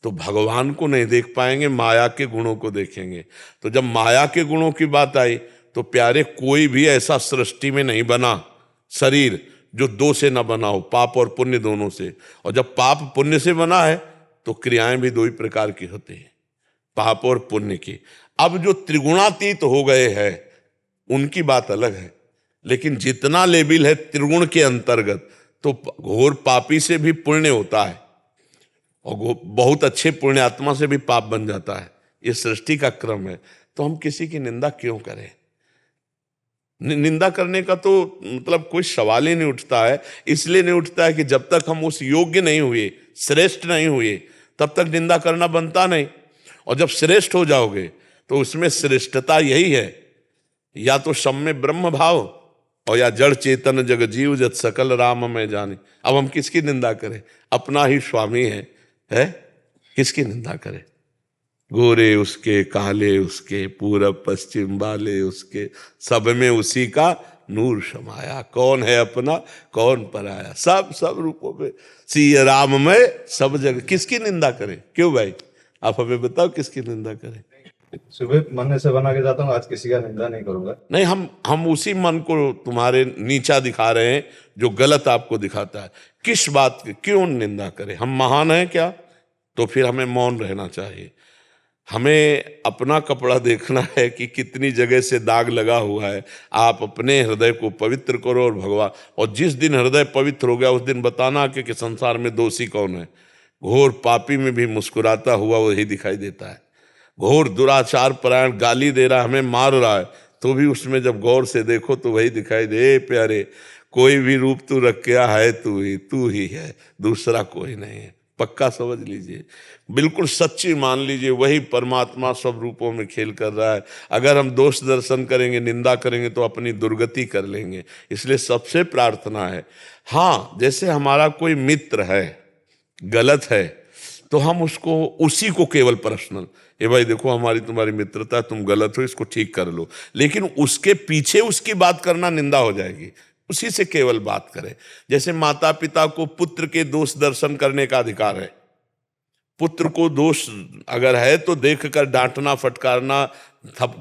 तो भगवान को नहीं देख पाएंगे, माया के गुणों को देखेंगे। तो जब माया के गुणों की बात आई तो प्यारे कोई भी ऐसा सृष्टि में नहीं बना शरीर जो दो से न बना हो, पाप और पुण्य दोनों से। और जब पाप पुण्य से बना है तो क्रियाएं भी दो ही प्रकार की होती हैं, पाप और पुण्य की। अब जो त्रिगुणातीत हो गए हैं उनकी बात अलग है, लेकिन जितना लेवल है त्रिगुण के अंतर्गत तो घोर पापी से भी पुण्य होता है और बहुत अच्छे पुण्यात्मा से भी पाप बन जाता है। ये सृष्टि का क्रम है। तो हम किसी की निंदा क्यों करें? निंदा करने का तो मतलब कोई सवाल ही नहीं उठता है। इसलिए नहीं उठता है कि जब तक हम उस योग्य नहीं हुए, श्रेष्ठ नहीं हुए, तब तक निंदा करना बनता नहीं। और जब श्रेष्ठ हो जाओगे तो उसमें श्रेष्ठता यही है, या तो सब में ब्रह्म भाव और या जड़ चेतन जग जीव जत सकल राम में जाने। अब हम किसकी निंदा करें? अपना ही स्वामी है किसकी निंदा करें? गोरे उसके, काले उसके, पूरब पश्चिम वाले उसके, सब में उसी का नूर समाया। कौन है अपना कौन पराया, सब रूपों में सिया राम में सब जगह। किसकी निंदा करें? क्यों भाई आप हमें बताओ किसकी निंदा करें? सुबह मन से बना के जाता हूँ, आज किसी का निंदा नहीं करूंगा। नहीं, हम उसी मन को तुम्हारे नीचा दिखा रहे हैं जो गलत आपको दिखाता है। किस बात की क्यों निंदा करें? हम महान हैं क्या? तो फिर हमें मौन रहना चाहिए। हमें अपना कपड़ा देखना है कि कितनी जगह से दाग लगा हुआ है। आप अपने हृदय को पवित्र करो और भगवान, और जिस दिन हृदय पवित्र हो गया उस दिन बताना कि संसार में दोषी कौन है। घोर पापी में भी मुस्कुराता हुआ वही दिखाई देता है। घोर दुराचार परायण गाली दे रहा है, हमें मार रहा है, तो भी उसमें जब गौर से देखो तो वही दिखाई दे। प्यारे, कोई भी रूप तू रख के है, तू ही है, दूसरा कोई नहीं है। पक्का समझ लीजिए, बिल्कुल सच्ची मान लीजिए, वही परमात्मा सब रूपों में खेल कर रहा है। अगर हम दोष दर्शन करेंगे, निंदा करेंगे तो अपनी दुर्गति कर लेंगे। इसलिए सबसे प्रार्थना है, हाँ, जैसे हमारा कोई मित्र है गलत है तो हम उसको, उसी को केवल पर्सनल, ये भाई देखो हमारी तुम्हारी मित्रता, तुम गलत हो, इसको ठीक कर लो, लेकिन उसके पीछे उसकी बात करना निंदा हो जाएगी। उसी से केवल बात करें। जैसे माता पिता को पुत्र के दोष दर्शन करने का अधिकार है। पुत्र को दोष अगर है तो देखकर डांटना, फटकारना,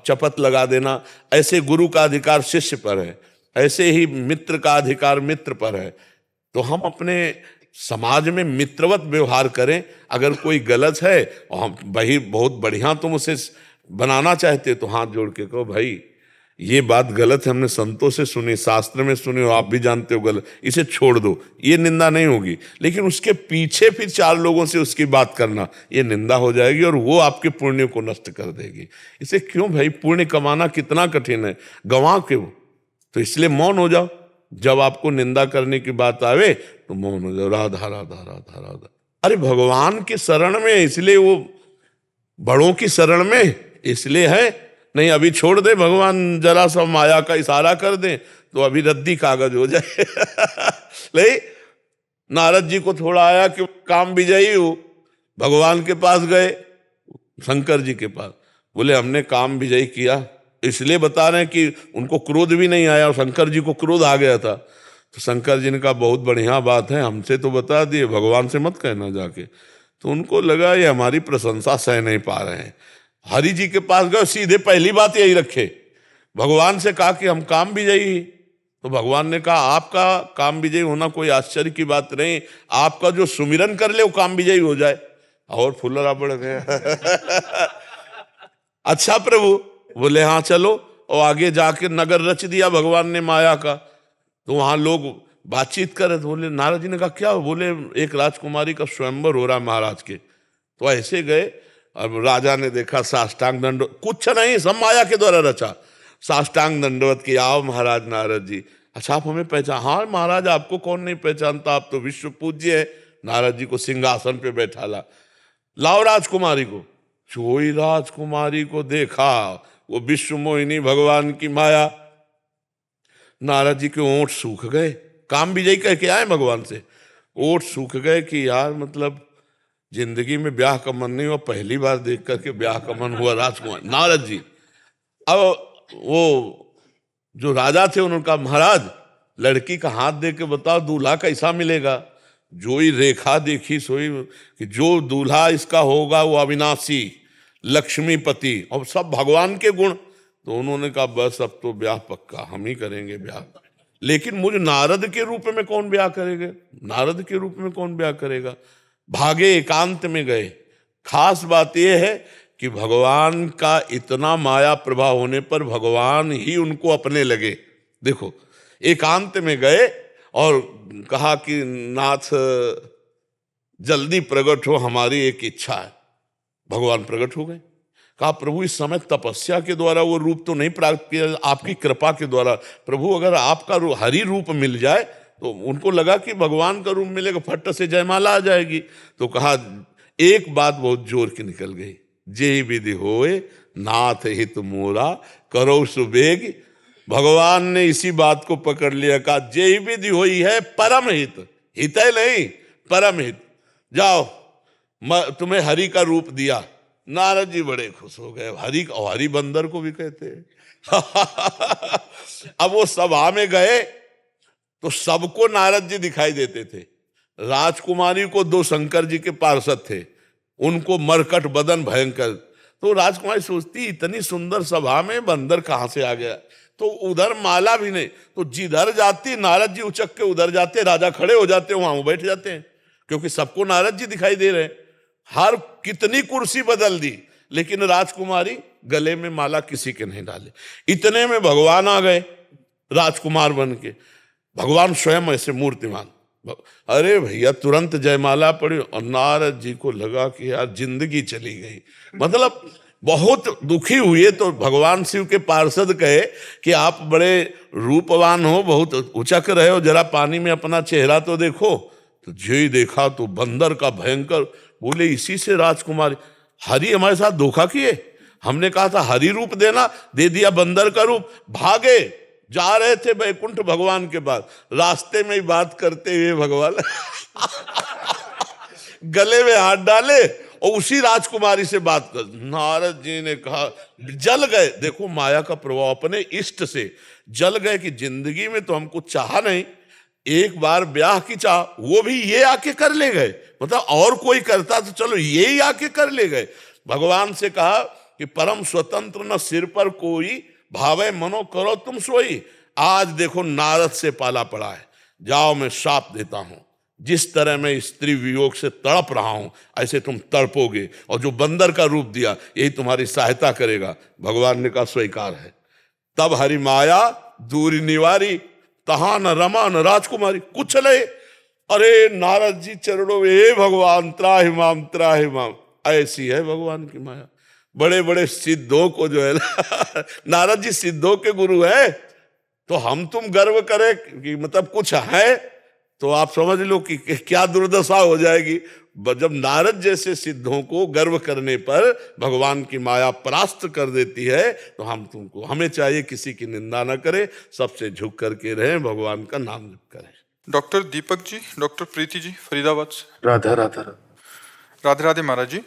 चपत लगा देना, ऐसे गुरु का अधिकार शिष्य पर है, ऐसे ही मित्र का अधिकार मित्र पर है। तो हम अपने समाज में मित्रवत व्यवहार करें। अगर कोई गलत है और हम भाई बहुत बढ़िया तुम उसे बनाना चाहते तो हाथ जोड़ के कहो भाई ये बात गलत है, हमने संतों से सुनी, शास्त्र में सुनी, और आप भी जानते हो गलत, इसे छोड़ दो, ये निंदा नहीं होगी। लेकिन उसके पीछे फिर 4 लोगों से उसकी बात करना, ये निंदा हो जाएगी और वो आपके पुण्य को नष्ट कर देगी। इसे क्यों भाई, पुण्य कमाना कितना कठिन है, गंवा क्यों? तो इसलिए मौन हो जाओ। जब आपको निंदा करने की बात आवे तो मौन हो जाओ, राधा राधा राधा राधा। अरे भगवान की शरण में, इसलिए वो बड़ों की शरण में इसलिए है। नहीं अभी छोड़ दे, भगवान जरा सा माया का इशारा कर दे तो अभी रद्दी कागज हो जाए। नहीं, नारद जी को थोड़ा आया कि काम विजयी हो, भगवान के पास गए, शंकर जी के पास, बोले हमने काम विजयी किया। इसलिए बता रहे हैं कि उनको क्रोध भी नहीं आया और शंकर जी को क्रोध आ गया था। तो शंकर जी ने कहा बहुत बढ़िया बात है, हमसे तो बता दिए, भगवान से मत कहना जाके। तो उनको लगा ये हमारी प्रशंसा सह नहीं पा रहे हैं। हरि जी के पास गए, सीधे पहली बात यही रखे, भगवान से कहा कि हम काम विजयी। तो भगवान ने कहा आपका काम विजयी होना कोई आश्चर्य की बात नहीं, आपका जो सुमिरन कर ले वो काम विजयी हो जाए। और फुल्लरा बढ़ गया। अच्छा प्रभु, बोले हाँ चलो। और आगे जाके नगर रच दिया भगवान ने माया का। तो वहां लोग बातचीत करे तो बोले, नारद जी ने कहा क्या? बोले एक राजकुमारी का स्वयंवर हो रहा है महाराज के। तो ऐसे गए, अब राजा ने देखा, साष्टांग दंडवत, कुछ नहीं सब माया के द्वारा रचा, साष्टांग दंडवत किया, आओ महाराज नारद जी। अच्छा आप हमें पहचान? हाँ महाराज आपको कौन नहीं पहचानता, आप तो विश्व पूज्य है। नारद जी को सिंहासन पे बैठा ला, लाओ राजकुमारी को। चोई राजकुमारी को देखा, वो विश्व मोहिनी भगवान की माया। नारद जी के ओंठ सूख गए, काम विजयी कह के आए भगवान से, ओंठ सूख गए कि यार मतलब जिंदगी में ब्याह का मन नहीं हुआ, पहली बार देख करके ब्याह का मन हुआ राजकुमार नारद जी। अब वो जो राजा थे उन्होंने कहा महाराज लड़की का हाथ दे के बताओ दूल्हा कैसा मिलेगा। जो ही रेखा देखी सोई कि जो दूल्हा इसका होगा वो अविनाशी लक्ष्मीपति और सब भगवान के गुण। तो उन्होंने कहा बस अब तो ब्याह पक्का, हम ही करेंगे ब्याह। लेकिन मुझे नारद के रूप में कौन ब्याह करेगा? नारद के रूप में कौन ब्याह करेगा? भागे एकांत में गए। खास बात यह है कि भगवान का इतना माया प्रभाव होने पर भगवान ही उनको अपने लगे। देखो एकांत में गए और कहा कि नाथ जल्दी प्रकट हो, हमारी एक इच्छा है। भगवान प्रकट हो गए। कहा प्रभु इस समय तपस्या के द्वारा वो रूप तो नहीं प्राप्त किया, आपकी कृपा के द्वारा प्रभु अगर आपका हरि रूप मिल जाए। तो उनको लगा कि भगवान का रूप मिलेगा, फट से जयमाला आ जाएगी। तो कहा एक बात बहुत जोर की निकल गई, जे विधि होए नाथ हित मोरा करो सुबेग। भगवान ने इसी बात को पकड़ लिया, कहा जे विधि हुई है परम हित, हित है नहीं परम हित, जाओ तुम्हें हरि का रूप दिया। नारद जी बड़े खुश हो गए, हरि और हरि बंदर को भी कहते हैं। अब वो सभा में गए तो सबको नारद जी दिखाई देते थे। राजकुमारी को 2 शंकर जी के पार्षद थे, उनको मरकट बदन भयंकर। तो राजकुमारी सोचती इतनी सुंदर सभा में बंदर कहां से आ गया। तो उधर माला भी नहीं, तो जिधर जाती नारद जी उचक के उधर जाते, राजा खड़े हो जाते, वहां वो बैठ जाते हैं, क्योंकि सबको नारद जी दिखाई दे रहे हैं। हर कितनी कुर्सी बदल दी, लेकिन राजकुमारी गले में माला किसी के नहीं डाले। इतने में भगवान आ गए राजकुमार बन के, भगवान स्वयं ऐसे मूर्तिमान। अरे भैया तुरंत जयमाला पड़ी और नारद जी को लगा कि यार जिंदगी चली गई, मतलब बहुत दुखी हुए। तो भगवान शिव के पार्षद कहे कि आप बड़े रूपवान हो, बहुत उचक रहे हो, जरा पानी में अपना चेहरा तो देखो। तो जो ही देखा तो बंदर का भयंकर। बोले इसी से राजकुमारी, हरि हमारे साथ धोखा किए, हमने कहा था हरि रूप देना, दे दिया बंदर का रूप। भागे, जा रहे थे वैकुंठ भगवान के पास, रास्ते में ही बात करते हुए भगवान गले में हाथ डाले और उसी राजकुमारी से बात कर। नारद जी ने कहा जल गए। देखो माया का प्रभाव, अपने इष्ट से जल गए कि जिंदगी में तो हमको चाहा नहीं, एक बार ब्याह की चाह, वो भी ये आके कर ले गए। मतलब और कोई करता तो चलो, ये ही आके कर ले गए। भगवान से कहा कि परम स्वतंत्र न सिर पर कोई, भावे मनो करो तुम सोई। आज देखो नारद से पाला पड़ा है, जाओ मैं शाप देता हूं, जिस तरह मैं स्त्री वियोग से तड़प रहा हूं ऐसे तुम तड़पोगे, और जो बंदर का रूप दिया यही तुम्हारी सहायता करेगा। भगवान ने कहा स्वीकार है। तब हरि माया दूरी निवारी, तहां न रमा न राजकुमारी कुछ ले। अरे नारद जी चरणों में, हे भगवान त्राहिमाम त्राहिमाम। ऐसी है भगवान की माया। बड़े बड़े सिद्धों को जो है ना, नारद जी सिद्धों के गुरु है, तो हम तुम गर्व करें कि मतलब कुछ है, तो आप समझ लो कि क्या दुर्दशा हो जाएगी। जब नारद जैसे सिद्धों को गर्व करने पर भगवान की माया परास्त कर देती है, तो हमें चाहिए किसी की निंदा न करें, सबसे झुक करके रहें, भगवान का नाम जप करें। डॉक्टर दीपक जी, डॉक्टर प्रीति जी फरीदाबाद से। राधा राधा राधे राधे महाराज जी।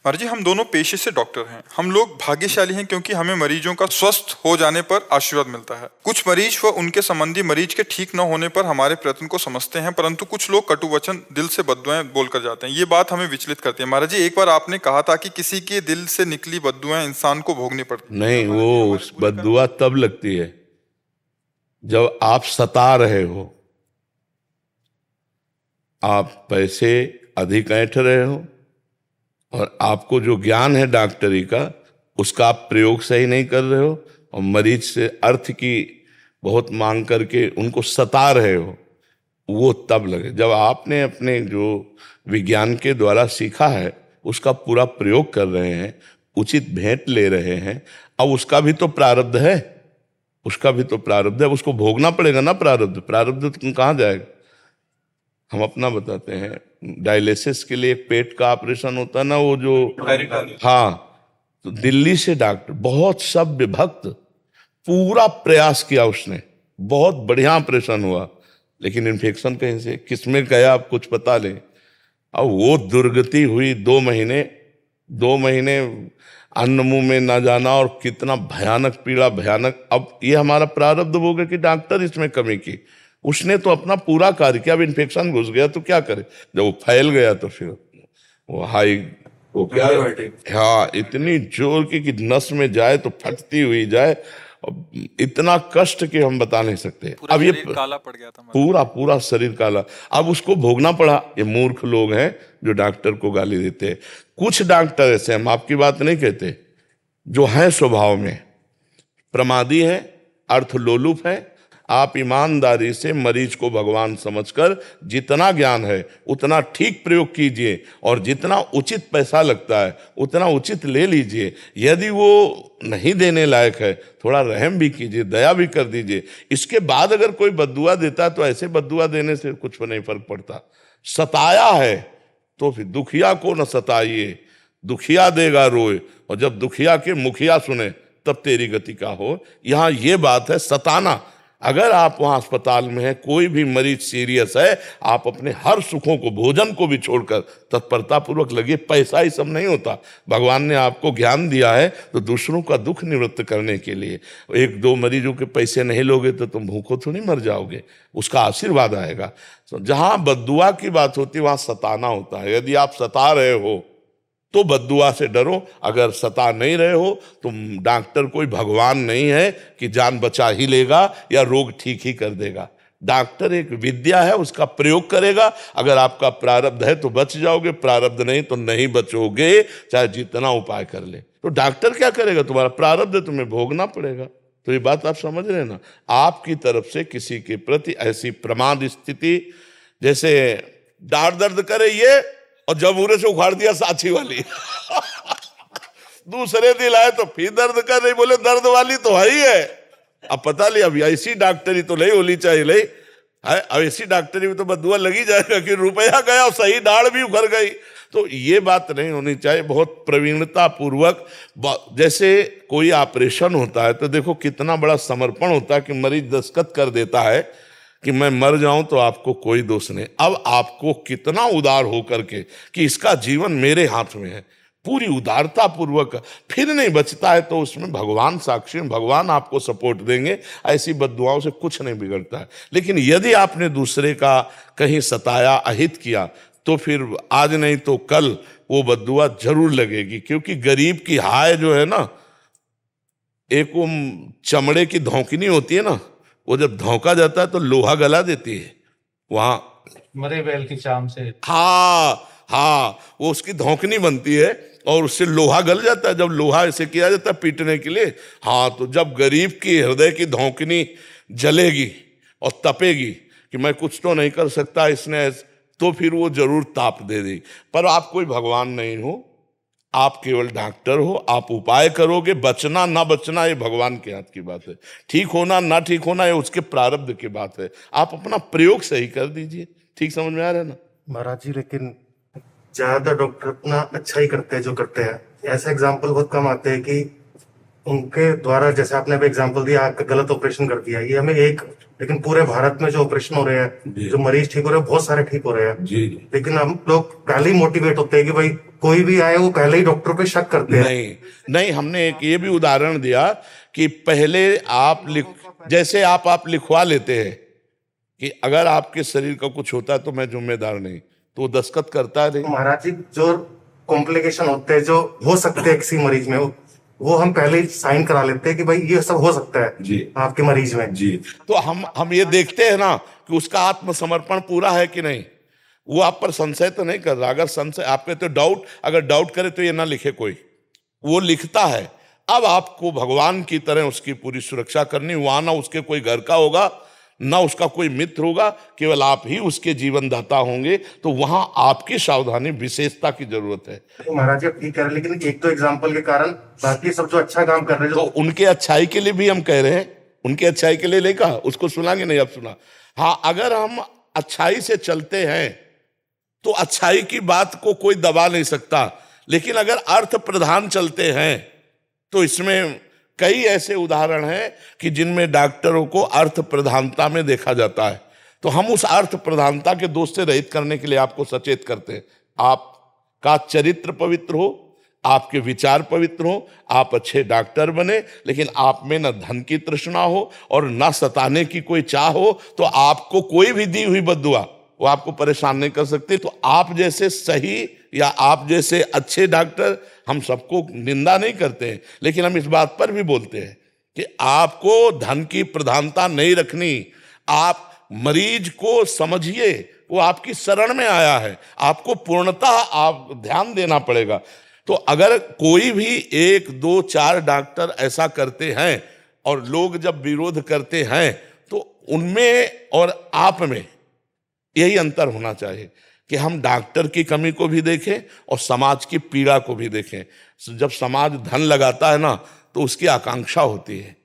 महाराज जी, हम दोनों पेशे से डॉक्टर हैं। हम लोग भाग्यशाली हैं क्योंकि हमें मरीजों का स्वस्थ हो जाने पर आशीर्वाद मिलता है। कुछ मरीज व उनके संबंधी मरीज के ठीक न होने पर हमारे प्रयत्न को समझते हैं, परंतु कुछ लोग कटु वचन दिल से बद्दुआएं बोलकर जाते हैं। ये बात हमें विचलित करती है। महाराज जी, एक बार आपने कहा था कि किसी के दिल से निकली बद्दुआएं इंसान को भोगनी पड़ती। नहीं, वो उस बद्दुआ तब लगती है जब आप सता रहे हो, आप पैसे अधिक ऐंठ रहे हो, और आपको जो ज्ञान है डॉक्टरी का उसका आप प्रयोग सही नहीं कर रहे हो, और मरीज से अर्थ की बहुत मांग करके उनको सता रहे हो, वो तब लगे जब आपने अपने जो विज्ञान के द्वारा सीखा है उसका पूरा प्रयोग कर रहे हैं, उचित भेंट ले रहे हैं। अब उसका भी तो प्रारब्ध है, उसका भी तो प्रारब्ध है, उसको भोगना पड़ेगा ना। प्रारब्ध तुम कहाँ जाएगा। हम अपना बताते हैं, डायलिसिस के लिए एक पेट का ऑपरेशन होता है ना, वो जो हाँ, तो दिल्ली से डॉक्टर बहुत सभ्य भक्त, पूरा प्रयास किया उसने, बहुत बढ़िया ऑपरेशन हुआ, लेकिन इन्फेक्शन कहीं से किसमें गया आप कुछ पता ले। अब वो दुर्गति हुई, 2 महीने अन्न मुंह में ना जाना, और कितना भयानक पीड़ा, भयानक। अब ये हमारा प्रारब्ध हो गया कि डॉक्टर इसमें कमी की। उसने तो अपना पूरा कार्य किया, अब इन्फेक्शन घुस गया तो क्या करे, जब वो फैल गया तो फिर वो क्या, हाँ, इतनी जोर की कि नस में जाए तो फटती हुई जाए, इतना कष्ट कि हम बता नहीं सकते। अब ये काला पड़ गया था, पूरा शरीर काला। अब उसको भोगना पड़ा। ये मूर्ख लोग हैं जो डॉक्टर को गाली देते हैं। कुछ डॉक्टर ऐसे, हम आपकी बात नहीं कहते, जो हैं स्वभाव में प्रमादी हैं, अर्थलोलुप हैं। आप ईमानदारी से मरीज को भगवान समझकर जितना ज्ञान है उतना ठीक प्रयोग कीजिए, और जितना उचित पैसा लगता है उतना उचित ले लीजिए। यदि वो नहीं देने लायक है, थोड़ा रहम भी कीजिए, दया भी कर दीजिए। इसके बाद अगर कोई बद्दुआ देता है तो ऐसे बद्दुआ देने से कुछ नहीं फर्क पड़ता। सताया है तो फिर दुखिया को न सताइए, दुखिया देगा रोए, और जब दुखिया के मुखिया सुने तब तेरी गति का हो। यहाँ ये बात है, सताना। अगर आप वहां अस्पताल में हैं, कोई भी मरीज सीरियस है, आप अपने हर सुखों को, भोजन को भी छोड़कर तत्परता पूर्वक लगिए। पैसा ही सब नहीं होता। भगवान ने आपको ज्ञान दिया है तो दूसरों का दुख निवृत्त करने के लिए। 1-2 मरीजों के पैसे नहीं लोगे तो तुम भूखो थोड़ी मर जाओगे, उसका आशीर्वाद आएगा। तो जहां बद्दुआ की बात होती है वहां सताना होता है। यदि आप सता रहे हो तो बद्दुआ से डरो, अगर सता नहीं रहे हो तो डॉक्टर कोई भगवान नहीं है कि जान बचा ही लेगा या रोग ठीक ही कर देगा। डॉक्टर एक विद्या है, उसका प्रयोग करेगा। अगर आपका प्रारब्ध है तो बच जाओगे, प्रारब्ध नहीं तो नहीं बचोगे, चाहे जितना उपाय कर ले। तो डॉक्टर क्या करेगा, तुम्हारा प्रारब्ध है, तुम्हें भोगना पड़ेगा। तो ये बात आप समझ रहे हैं ना। आपकी तरफ से किसी के प्रति ऐसी प्रमाद स्थिति, जैसे डांट दर्द करे ये और जमूरे से उखाड़ दिया साथी वाली दूसरे दिन आए तो फिर दर्द कर रही, बोले दर्द वाली तो है ही है। अब पता लिया, अब ऐसी डॉक्टरी तो नहीं होनी चाहिए। अब ऐसी डॉक्टरी में तो बदुआ लगी जाएगा कि रुपया गया और सही दाढ़ भी उखड़ गई। तो ये बात नहीं होनी चाहिए। बहुत प्रवीणता पूर्वक, जैसे कोई ऑपरेशन होता है तो देखो कितना बड़ा समर्पण होता है कि मरीज दस्तखत कर देता है कि मैं मर जाऊं तो आपको कोई दोष नहीं। अब आपको कितना उदार होकर के कि इसका जीवन मेरे हाथ में है, पूरी उदारता पूर्वक फिर नहीं बचता है तो उसमें भगवान साक्षी, भगवान आपको सपोर्ट देंगे। ऐसी बद्दुआओं से कुछ नहीं बिगड़ता है। लेकिन यदि आपने दूसरे का कहीं सताया, अहित किया, तो फिर आज नहीं तो कल वो बद्दुआ जरूर लगेगी। क्योंकि गरीब की हाय जो है ना, एक वो चमड़े की धौंकनी होती है ना, वो जब धौंका जाता है तो लोहा गला देती है। वहां मरे बैल की चाम से हाँ, वो उसकी धौंकनी बनती है और उससे लोहा गल जाता है। जब लोहा ऐसे किया जाता है पीटने के लिए, हाँ, तो जब गरीब की हृदय की धौंकनी जलेगी और तपेगी कि मैं कुछ तो नहीं कर सकता इसने, तो फिर वो जरूर ताप दे देगी। पर आप कोई भगवान नहीं हो, आप केवल डॉक्टर हो, आप उपाय करोगे। बचना ना बचना ये भगवान के हाथ की बात है, ठीक होना ना ठीक होना ये उसके प्रारब्ध की बात है। आप अपना प्रयोग सही कर दीजिए। ठीक समझ में आ रहा है ना महाराज जी? लेकिन ज्यादातर डॉक्टर अपना अच्छा ही करते हैं जो करते हैं। ऐसे एग्जाम्पल बहुत कम आते हैं कि उनके द्वारा, जैसे आपने अभी एग्जाम्पल दिया, आपका गलत ऑपरेशन कर दिया, ये हमें एक, लेकिन पूरे भारत में जो ऑपरेशन हो रहे हैं, जो मरीज ठीक हो रहे हैं, बहुत सारे ठीक हो रहे हैं जी। लेकिन हम लोग पहले ही मोटिवेट होते हैं कि भाई कोई भी आए वो पहले ही डॉक्टर पे शक करते हैं। नहीं, हमने एक ये भी उदाहरण दिया कि पहले आप जैसे आप लिखवा लेते हैं कि अगर आपके शरीर का कुछ होता है तो मैं जिम्मेदार नहीं, तो वो दस्तखत करता है नहीं। महाराज जी, जो कॉम्प्लिकेशन होते हैं, जो हो सकते हैं किसी मरीज में, वो हम पहले ही साइन करा लेते हैं कि भाई ये सब हो सकता है जी आपके मरीज में जी। तो हम ये देखते हैं ना कि उसका आत्मसमर्पण पूरा है कि नहीं। वो आप पर संशय तो नहीं कर रहा। अगर संशय आप कहते हो डाउट, अगर डाउट करे तो ये ना लिखे कोई, वो लिखता है। अब आपको भगवान की तरह उसकी पूरी सुरक्षा करनी। वहां ना उसके कोई घर का होगा, ना उसका कोई मित्र होगा, केवल आप ही उसके जीवन दाता होंगे। तो वहां आपकी सावधानी, विशेषता की जरूरत है। महाराज जी आप ठीक कह रहे हैं, लेकिन एक तो एग्जाम्पल के कारण बाकी सब जो अच्छा काम कर रहे हैं, तो उनके अच्छाई के लिए भी हम कह रहे हैं, उनके अच्छाई के लिए लेगा, उसको सुनाएंगे नहीं, अब सुना। हाँ, अगर हम अच्छाई से चलते हैं तो अच्छाई की बात को कोई दबा नहीं सकता। लेकिन अगर अर्थ प्रधान चलते हैं तो इसमें कई ऐसे उदाहरण हैं कि जिनमें डॉक्टरों को अर्थ प्रधानता में देखा जाता है। तो हम उस अर्थ प्रधानता के दोष से रहित करने के लिए आपको सचेत करते हैं। आपका चरित्र पवित्र हो, आपके विचार पवित्र हो, आप अच्छे डॉक्टर बने, लेकिन आप में न धन की तृष्णा हो और न सताने की कोई चाह हो, तो आपको कोई भी दी हुई बद्दुआ वो आपको परेशान नहीं कर सकती। तो आप जैसे सही या आप जैसे अच्छे डॉक्टर, हम सबको निंदा नहीं करते हैं, लेकिन हम इस बात पर भी बोलते हैं कि आपको धन की प्रधानता नहीं रखनी। आप मरीज को समझिए, वो आपकी शरण में आया है, आपको पूर्णतः आप ध्यान देना पड़ेगा। तो अगर कोई भी 1, 2, 4 डॉक्टर ऐसा करते हैं और लोग जब विरोध करते हैं, तो उनमें और आप में यही अंतर होना चाहिए कि हम डॉक्टर की कमी को भी देखें और समाज की पीड़ा को भी देखें। जब समाज धन लगाता है ना, तो उसकी आकांक्षा होती है,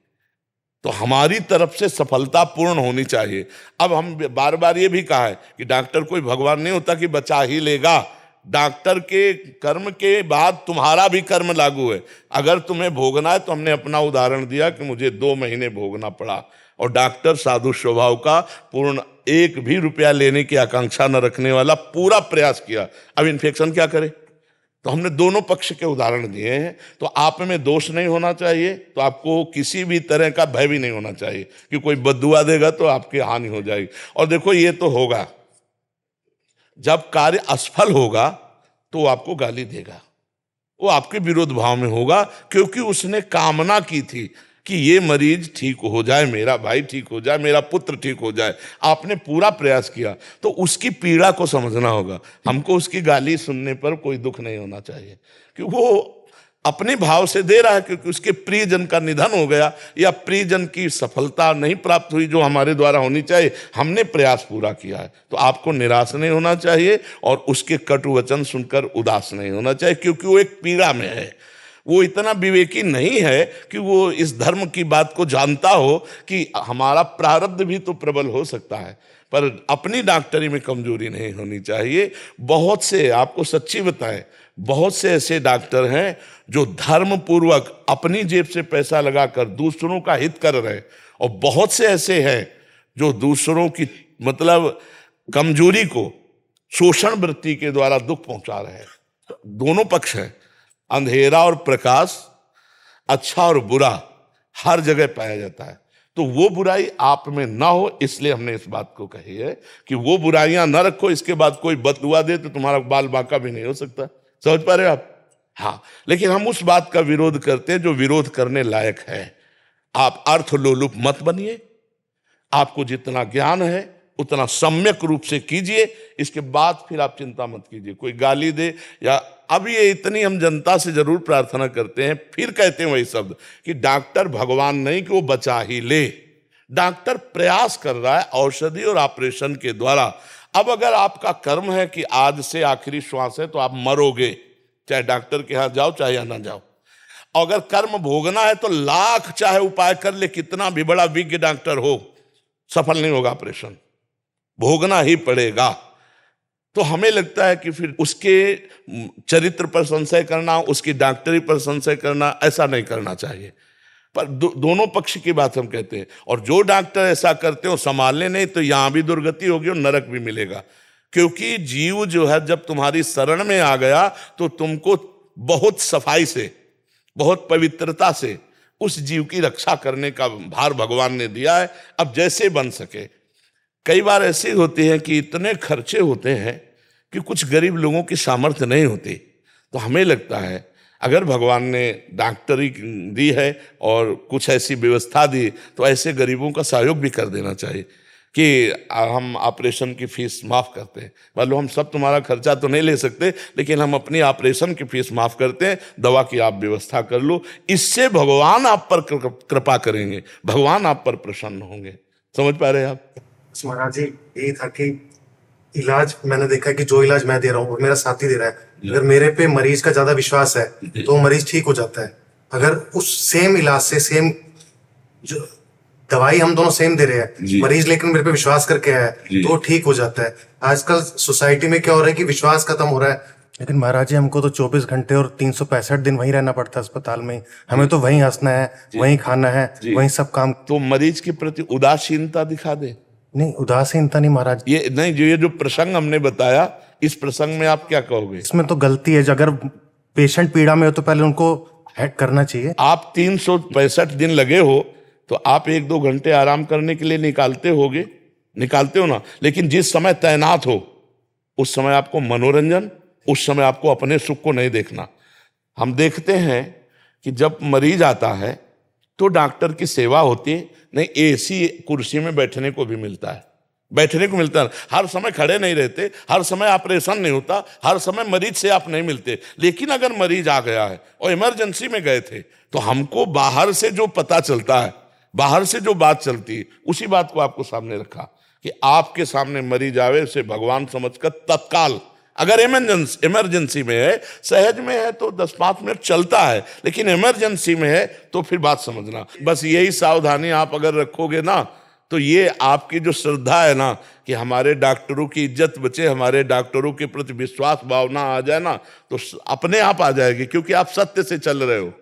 तो हमारी तरफ से सफलता पूर्ण होनी चाहिए। अब हम बार बार ये भी कहा है कि डॉक्टर कोई भगवान नहीं होता कि बचा ही लेगा। डॉक्टर के कर्म के बाद तुम्हारा भी कर्म लागू है। अगर तुम्हें भोगना है, तो हमने अपना उदाहरण दिया कि मुझे 2 महीने भोगना पड़ा, और डॉक्टर साधु स्वभाव का, पूर्ण 1 भी रुपया लेने की आकांक्षा न रखने वाला, पूरा प्रयास किया। अब इन्फेक्शन क्या करे? तो हमने दोनों पक्ष के उदाहरण दिए हैं। तो आप में दोष नहीं होना चाहिए, तो आपको किसी भी तरह का भय भी नहीं होना चाहिए कि कोई बद्दुआ देगा तो आपकी हानि हो जाएगी। और देखो, ये तो होगा, जब कार्य असफल होगा तो वो आपको गाली देगा, वो आपके विरोध भाव में होगा, क्योंकि उसने कामना की थी कि ये मरीज ठीक हो जाए, मेरा भाई ठीक हो जाए, मेरा पुत्र ठीक हो जाए। आपने पूरा प्रयास किया, तो उसकी पीड़ा को समझना होगा। हमको उसकी गाली सुनने पर कोई दुख नहीं होना चाहिए, क्योंकि वो अपने भाव से दे रहा है, क्योंकि उसके प्रियजन का निधन हो गया या प्रियजन की सफलता नहीं प्राप्त हुई जो हमारे द्वारा होनी चाहिए। हमने प्रयास पूरा किया है, तो आपको निराश नहीं होना चाहिए और उसके कटु वचन सुनकर उदास नहीं होना चाहिए, क्योंकि वो एक पीड़ा में है। वो इतना विवेकी नहीं है कि वो इस धर्म की बात को जानता हो कि हमारा प्रारब्ध भी तो प्रबल हो सकता है, पर अपनी डॉक्टरी में कमजोरी नहीं होनी चाहिए। बहुत से, आपको सच्ची बताएं, बहुत से ऐसे डॉक्टर हैं जो धर्म पूर्वक अपनी जेब से पैसा लगाकर दूसरों का हित कर रहे हैं, और बहुत से ऐसे हैं जो दूसरों की मतलब कमजोरी को शोषण वृत्ति के द्वारा दुख पहुंचा रहे हैं। दोनों पक्ष हैं, अंधेरा और प्रकाश, अच्छा और बुरा हर जगह पाया जाता है। तो वो बुराई आप में ना हो, इसलिए हमने इस बात को कही है कि वो बुराइयां ना रखो। इसके बाद कोई बददुआ दे तो तुम्हारा बाल बांका भी नहीं हो सकता। समझ पा रहे हो आप? हाँ, लेकिन हम उस बात का विरोध करते हैं जो विरोध करने लायक है। आप अर्थ लोलुप मत बनिए। आपको जितना ज्ञान है उतना सम्यक रूप से कीजिए, इसके बाद फिर आप चिंता मत कीजिए। कोई गाली दे या, अब ये इतनी हम जनता से जरूर प्रार्थना करते हैं, फिर कहते हैं वही शब्द कि डॉक्टर भगवान नहीं कि वो बचा ही ले। डॉक्टर प्रयास कर रहा है औषधि और ऑपरेशन के द्वारा। अब अगर आपका कर्म है कि आज से आखिरी श्वास है तो आप मरोगे, चाहे डॉक्टर के यहाँ जाओ चाहे यहाँ ना जाओ। अगर कर्म भोगना है तो लाख चाहे उपाय कर ले, कितना भी बड़ा विज्ञ डॉक्टर हो, सफल नहीं होगा ऑपरेशन, भोगना ही पड़ेगा। तो हमें लगता है कि फिर उसके चरित्र पर संशय करना, उसकी डॉक्टरी पर संशय करना, ऐसा नहीं करना चाहिए। पर दोनों पक्ष की बात हम कहते हैं। और जो डॉक्टर ऐसा करते हो संभालने नहीं तो यहां भी दुर्गति होगी और नरक भी मिलेगा। क्योंकि जीव जो है जब तुम्हारी शरण में आ गया तो तुमको बहुत सफाई से, बहुत पवित्रता से उस जीव की रक्षा करने का भार भगवान ने दिया है। अब जैसे बन सके। कई बार ऐसे होते हैं कि इतने खर्चे होते हैं कि कुछ गरीब लोगों की सामर्थ्य नहीं होती। तो हमें लगता है अगर भगवान ने डॉक्टरी दी है और कुछ ऐसी व्यवस्था दी तो ऐसे गरीबों का सहयोग भी कर देना चाहिए कि हम ऑपरेशन की फीस माफ़ करते हैं। मतलब हम सब तुम्हारा खर्चा तो नहीं ले सकते, लेकिन हम अपनी ऑपरेशन की फीस माफ़ करते हैं, दवा की आप व्यवस्था कर लो। इससे भगवान आप पर कृपा करेंगे, भगवान आप पर प्रसन्न होंगे। समझ पा रहे हैं आप? महाराज जी, यही था कि इलाज मैंने देखा है कि जो इलाज मैं दे रहा हूँ और मेरा साथी दे रहा है, अगर मेरे पे मरीज का ज्यादा विश्वास है तो मरीज ठीक हो जाता है। अगर उस सेम इलाज से सेम जो दवाई हम दोनों सेम दे रहे हैं, मरीज लेकिन मेरे पे विश्वास करके आया है तो ठीक हो जाता है। आजकल सोसाइटी में क्या हो रहा है कि विश्वास खत्म हो रहा है। लेकिन महाराज जी, हमको तो 24 घंटे और 365 दिन वहीं रहना पड़ता है अस्पताल में। हमें तो वहीं हंसना है, वहीं खाना है, वहीं सब काम। तो मरीज के प्रति उदासीनता दिखा दे। नहीं, उदासीनता नहीं महाराज। ये नहीं, ये जो प्रसंग हमने बताया, इस प्रसंग में आप क्या कहोगे? इसमें तो गलती है। अगर पेशेंट पीड़ा में हो तो पहले उनको हेड करना चाहिए। आप 365 दिन लगे हो तो आप 1-2 घंटे आराम करने के लिए निकालते हो ना। लेकिन जिस समय तैनात हो उस समय आपको मनोरंजन, उस समय आपको अपने सुख को नहीं देखना। हम देखते हैं कि जब मरीज आता है तो डॉक्टर की सेवा होती है, नहीं एसी कुर्सी में बैठने को भी मिलता है, हर समय खड़े नहीं रहते, हर समय ऑपरेशन नहीं होता, हर समय मरीज से आप नहीं मिलते। लेकिन अगर मरीज आ गया है और इमरजेंसी में गए थे तो हमको बाहर से जो पता चलता है, बाहर से जो बात चलती है, उसी बात को आपको सामने रखा कि आपके सामने मरीज आवे उसे भगवान समझकर तत्काल, अगर इमरजेंसी में है, सहज में है तो 10-5 मिनट चलता है, लेकिन इमरजेंसी में है तो फिर बात समझना। बस यही सावधानी आप अगर रखोगे ना तो ये आपकी जो श्रद्धा है ना कि हमारे डॉक्टरों की इज्जत बचे, हमारे डॉक्टरों के प्रति विश्वास भावना आ जाए ना, तो अपने आप आ जाएगी, क्योंकि आप सत्य से चल रहे हो।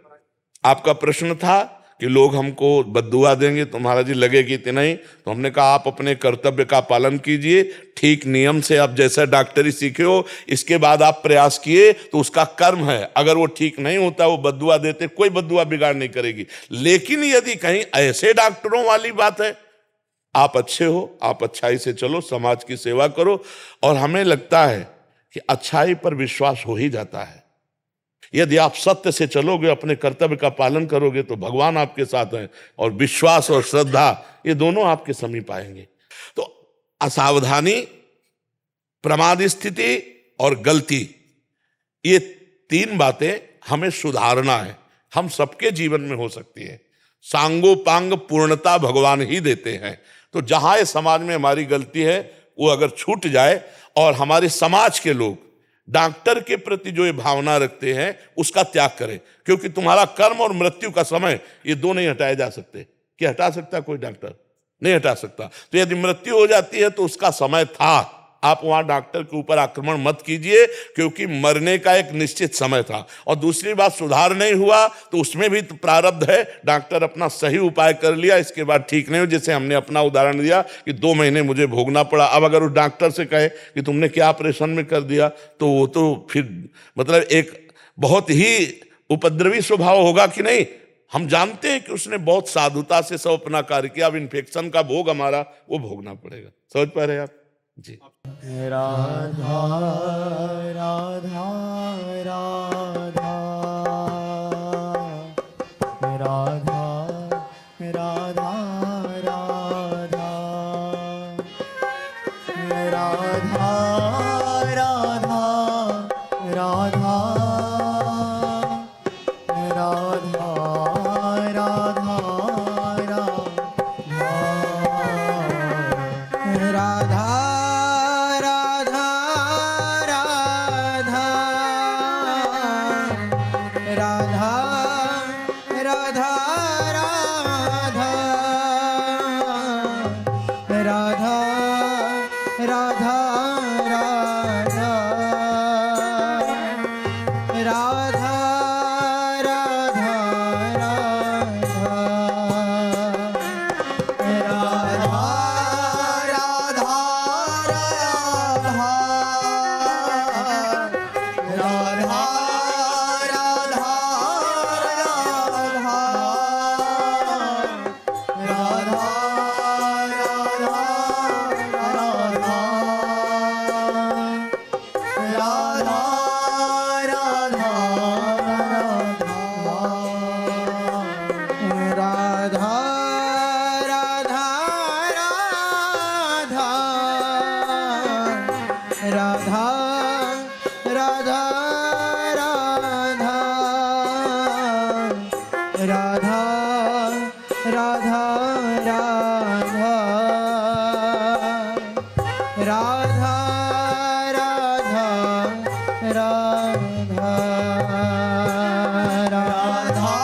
आपका प्रश्न था कि लोग हमको बद्दुआ देंगे तो महाराज जी लगेगी कि नहीं, तो हमने कहा आप अपने कर्तव्य का पालन कीजिए, ठीक नियम से आप जैसा डॉक्टरी सीखे हो, इसके बाद आप प्रयास किए तो उसका कर्म है। अगर वो ठीक नहीं होता, वो बद्दुआ देते, कोई बद्दुआ बिगाड़ नहीं करेगी। लेकिन यदि कहीं ऐसे डॉक्टरों वाली बात है, आप अच्छे हो, आप अच्छाई से चलो, समाज की सेवा करो, और हमें लगता है कि अच्छाई पर विश्वास हो ही जाता है। यदि आप सत्य से चलोगे, अपने कर्तव्य का पालन करोगे तो भगवान आपके साथ हैं, और विश्वास और श्रद्धा ये दोनों आपके समीप आएंगे। तो असावधानी, प्रमाद स्थिति और गलती, ये 3 बातें हमें सुधारना है। हम सबके जीवन में हो सकती है। सांगोपांग पूर्णता भगवान ही देते हैं। तो जहां ये समाज में हमारी गलती है वो अगर छूट जाए, और हमारे समाज के लोग डॉक्टर के प्रति जो ये भावना रखते हैं उसका त्याग करें, क्योंकि तुम्हारा कर्म और मृत्यु का समय ये 2 नहीं हटाए जा सकते। क्या हटा सकता कोई डॉक्टर? नहीं हटा सकता। तो यदि मृत्यु हो जाती है तो उसका समय था। आप वहां डॉक्टर के ऊपर आक्रमण मत कीजिए, क्योंकि मरने का एक निश्चित समय था। और दूसरी बात, सुधार नहीं हुआ तो उसमें भी तो प्रारब्ध है। डॉक्टर अपना सही उपाय कर लिया, इसके बाद ठीक नहीं हो, जैसे हमने अपना उदाहरण दिया कि 2 महीने मुझे भोगना पड़ा। अब अगर उस डॉक्टर से कहे कि तुमने क्या ऑपरेशन में कर दिया, तो वो तो फिर मतलब एक बहुत ही उपद्रवी स्वभाव होगा कि नहीं। हम जानते हैं कि उसने बहुत साधुता से सब अपना कार्य किया, अब इन्फेक्शन का भोग हमारा वो भोगना पड़ेगा। समझ पा रहे हैं आप जी? राधा राधा राधा राधा राधा राधा राधा राधा राधा राधा राधा राधा राधा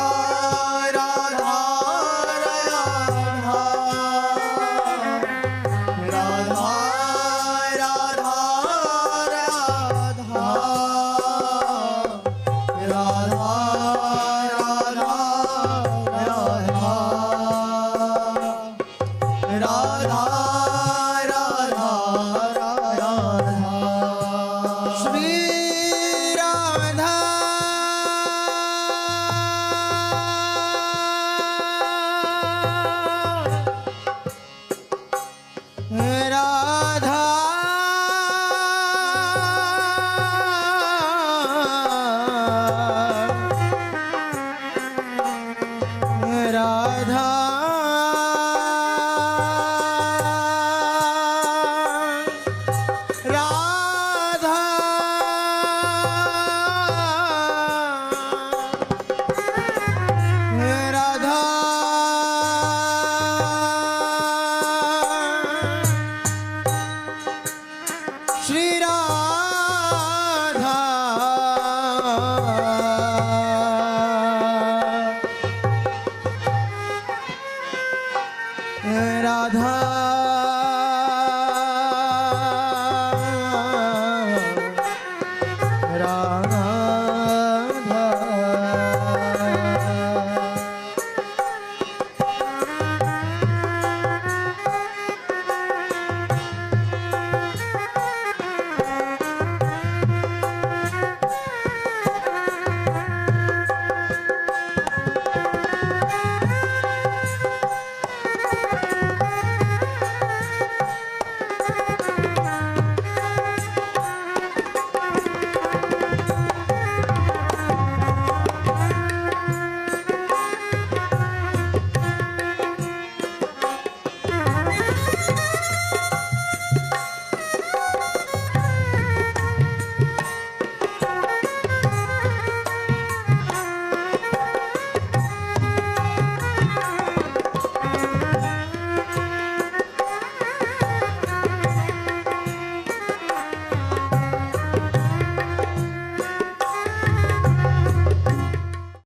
राधा राधा